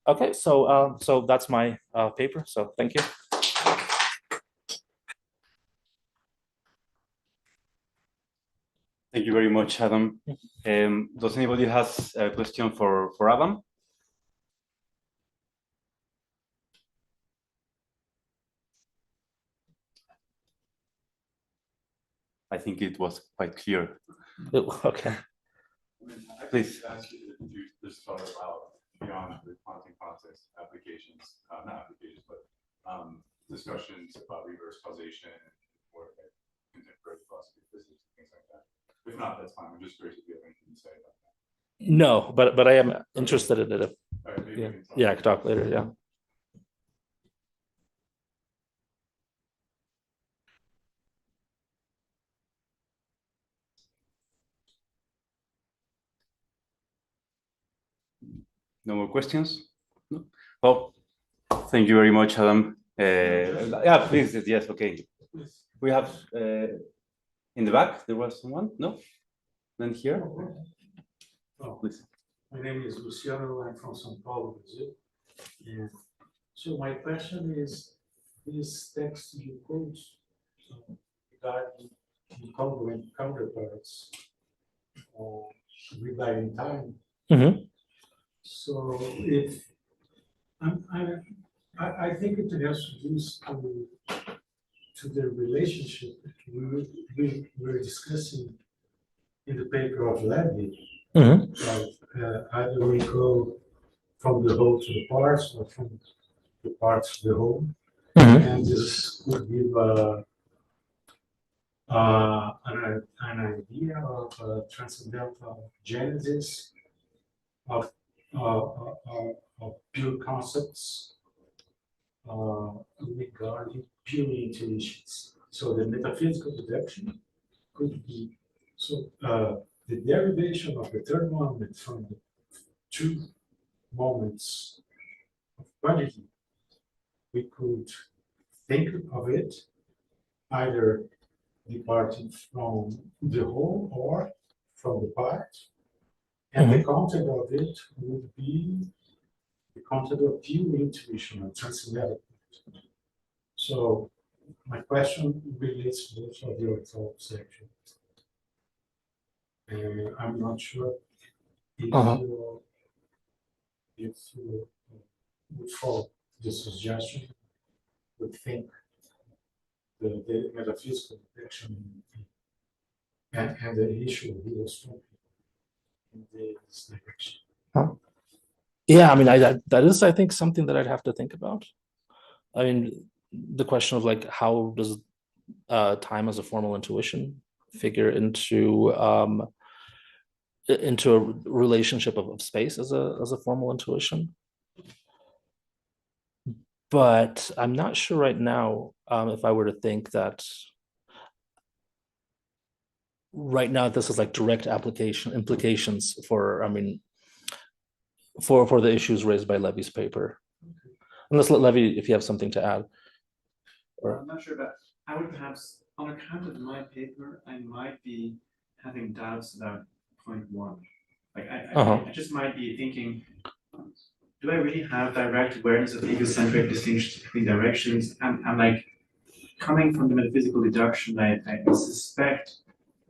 S11: Okay, so that's my paper, so thank you.
S1: Thank you very much, Adam. Does anybody has a question for Adam? I think it was quite clear.
S11: Okay.
S1: Please.
S10: Ask you to do this thought about beyond the quantum context applications, not applications, but discussions about reverse causation or contemporary philosophy, physics, things like that. If not, that's fine. I'm just curious if you have anything to say about that.
S11: No, but I am interested in it.
S10: Right,
S11: yeah, I could talk later. Yeah.
S1: No more questions? No? Well, thank you very much, Adam. Yeah, please, yes, okay. We have in the back, there was someone, no? Then here.
S5: Oh,
S1: please.
S5: My name is Luciano, I'm from São Paulo, Brazil. And so my question is, this text you quote regarding incongruent counterparts regarding time.
S11: Mm-hmm.
S5: So if I think it has to do to the relationship we were discussing in the paper of Levi.
S11: Mm-hmm.
S5: Either we go from the whole to the parts, or from the parts to the whole,
S11: Mm-hmm.
S5: and this would give an idea of transcendental genesis of pure concepts regarding pure intuitions. So the metaphysical deduction could be the derivation of the third moment from the two moments of quantity. We could think of it either departing from the whole or from the part, And the content of it would be the content of pure intuition and transcendental. So my question relates to both of your thoughts, actually. I'm not sure if you would follow the suggestion, would think the metaphysical action and the issue he was talking in this direction.
S11: Yeah, I mean, that is, I think, something that I'd have to think about. I mean, the question of like, how does time as a formal intuition figure into a relationship of space as a formal intuition? But I'm not sure right now if I were to think that right now this is like direct implications for, I mean, for the issues raised by Levy's paper. Unless, Levy, if you have something to add. Or
S2: I'm not sure, but I would perhaps, on account of my paper, I might be having doubts about point one. Like I just might be thinking, do I really have direct awareness of egocentric distinctions between directions? I'm like, coming from the metaphysical deduction, I suspect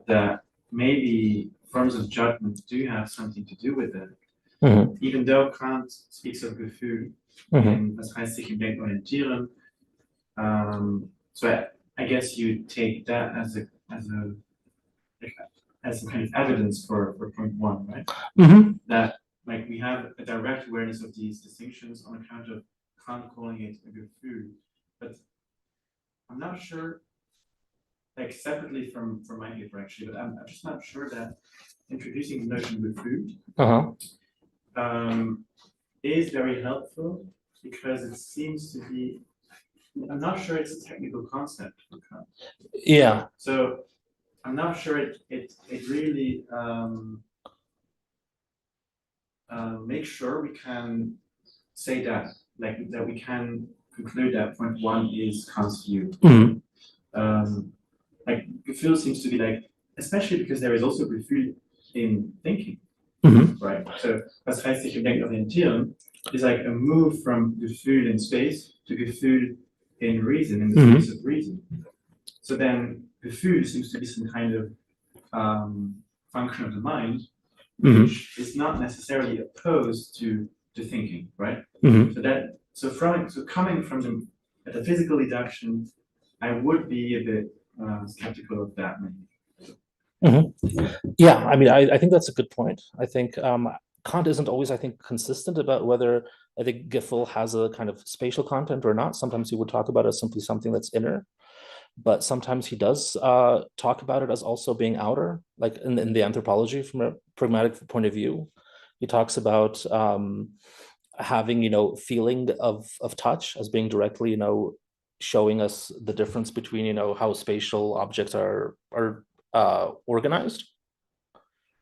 S2: that maybe forms of judgment do have something to do with it. Even though Kant speaks of Gefühl in Was heißt sich im Denken orientieren, so I guess you take that as a kind of evidence for point one, right? That like we have a direct awareness of these distinctions on account of Kant calling it a Gefühl, but I'm not sure, like separately from my paper actually, but I'm just not sure that introducing the notion of Gefühl is very helpful, because it seems to be, I'm not sure it's a technical concept for Kant.
S11: Yeah.
S2: So I'm not sure it really makes sure we can say that, like that we can conclude that point one is Kant's view. Like Gefühl seems to be like, especially because there is also Gefühl in thinking, right? So Was heißt sich im Denken orientieren is like a move from Gefühl in space to Gefühl in reason, in the space of reason. So then Gefühl seems to be some kind of function of the mind, which is not necessarily opposed to thinking, right? So coming from the metaphysical deduction, I would be a bit skeptical of that maybe.
S11: Yeah, I mean, I think that's a good point. I think Kant isn't always, I think, consistent about whether I think Gefühl has a kind of spatial content or not. Sometimes he would talk about it as simply something that's inner, but sometimes he does talk about it as also being outer, like in the anthropology from a pragmatic point of view. He talks about having, feeling of touch as being directly, showing us the difference between, how spatial objects are organized.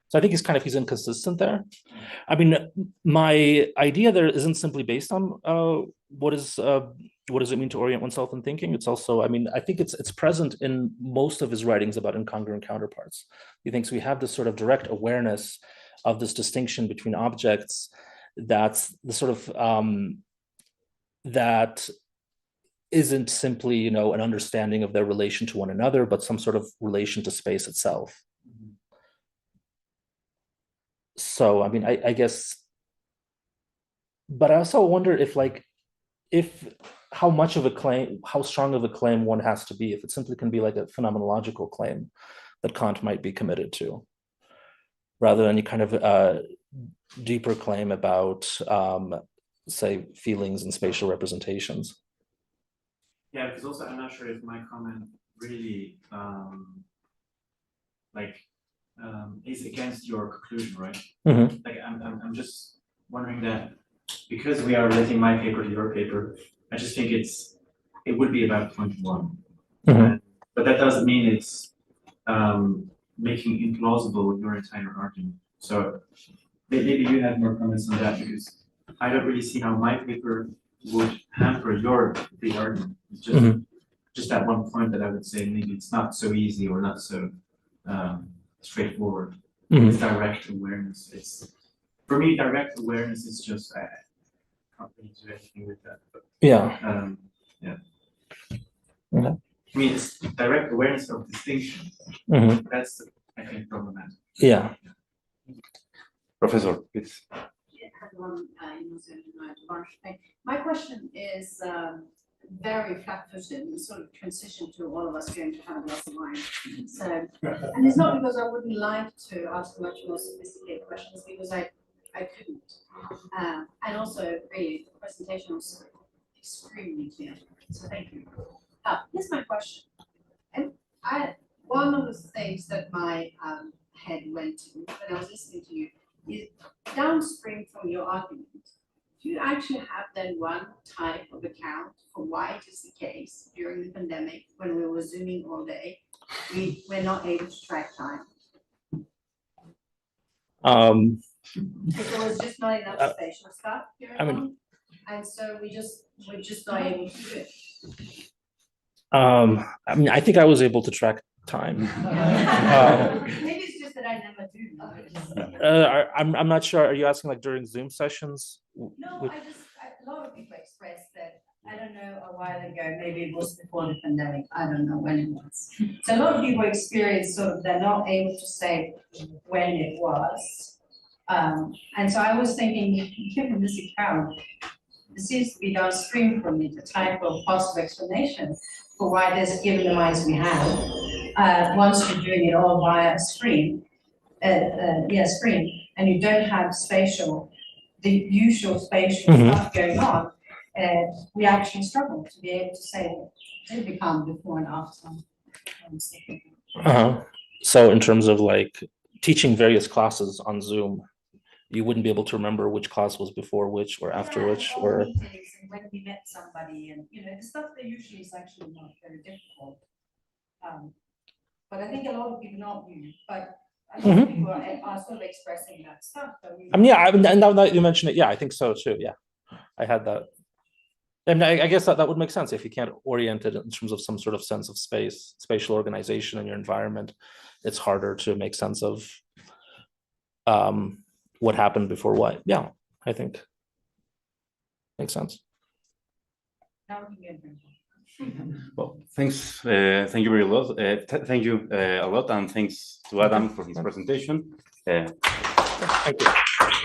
S11: So I think he's inconsistent there. I mean, my idea there isn't simply based on what does it mean to orient oneself in thinking. It's also, I mean, I think it's present in most of his writings about incongruent counterparts. He thinks we have this sort of direct awareness of this distinction between objects that's the sort of that isn't simply, an understanding of their relation to one another, but some sort of relation to space itself. So, I mean, I guess, but I also wonder if how strong of a claim one has to be, if it simply can be like a phenomenological claim that Kant might be committed to, rather than any kind of deeper claim about, say, feelings and spatial representations.
S2: Yeah, because also I'm not sure if my comment really is against your conclusion, right? Like I'm just wondering that because we are relating my paper to your paper, I just think it would be about point one. But that doesn't mean it's making implausible your entire argument. So maybe you have more comments on that, because I don't really see how my paper would hamper your big argument. It's just that one point that I would say maybe it's not so easy or not so straightforward.
S11: Mhm.
S12: It's direct awareness. It's for me, direct awareness is just I can't really do anything with that. But,
S11: Yeah.
S12: yeah.
S11: Okay.
S12: I mean, it's direct awareness of distinction.
S11: Mhm.
S12: That's I think problematic.
S11: Yeah.
S1: Professor, please.
S13: My question is very flat-footed, sort of transition to all of us going to have a glass of wine. So, and it's not because I wouldn't like to ask much more sophisticated questions, because I couldn't. And also, really, the presentation was extremely clear. So thank you. Here's my question. And one of the things that my head went to when I was listening to you is downstream from your argument. Do you actually have then one type of account for why it is the case during the pandemic, when we were Zooming all day, we were not able to track time? Because there was just not enough spatial stuff going on, and so we're just not able to do it.
S11: I mean, I think I was able to track time.
S13: Maybe it's just that I never do.
S11: I'm not sure. Are you asking like during Zoom sessions?
S13: No, a lot of people expressed that, I don't know, a while ago, maybe it was before the pandemic, I don't know when it was. So a lot of people experienced sort of, they're not able to say when it was. And so I was thinking, given this account, it seems to be downstream from me, the type of possible explanation for why this, given the minds we have, once you're doing it all via a screen, screen, and you don't have the usual spatial stuff going on, we actually struggle to be able to say, did it become before and after?
S11: So in terms of like teaching various classes on Zoom, you wouldn't be able to remember which class was before which or after which, or
S13: meetings and when we met somebody, and the stuff that usually is actually not very difficult. But I think a lot of people, not you, but a lot of people are sort of expressing that stuff.
S11: I mean, yeah, and now that you mention it, yeah, I think so too. Yeah, I had that. And I guess that would make sense if you can't orient it in terms of some sort of sense of space, spatial organization in your environment. It's harder to make sense of what happened before what. Yeah, I think makes sense.
S1: Well, thanks. Thank you very much. Thank you a lot, and thanks to Adam for his presentation.
S11: Thank you.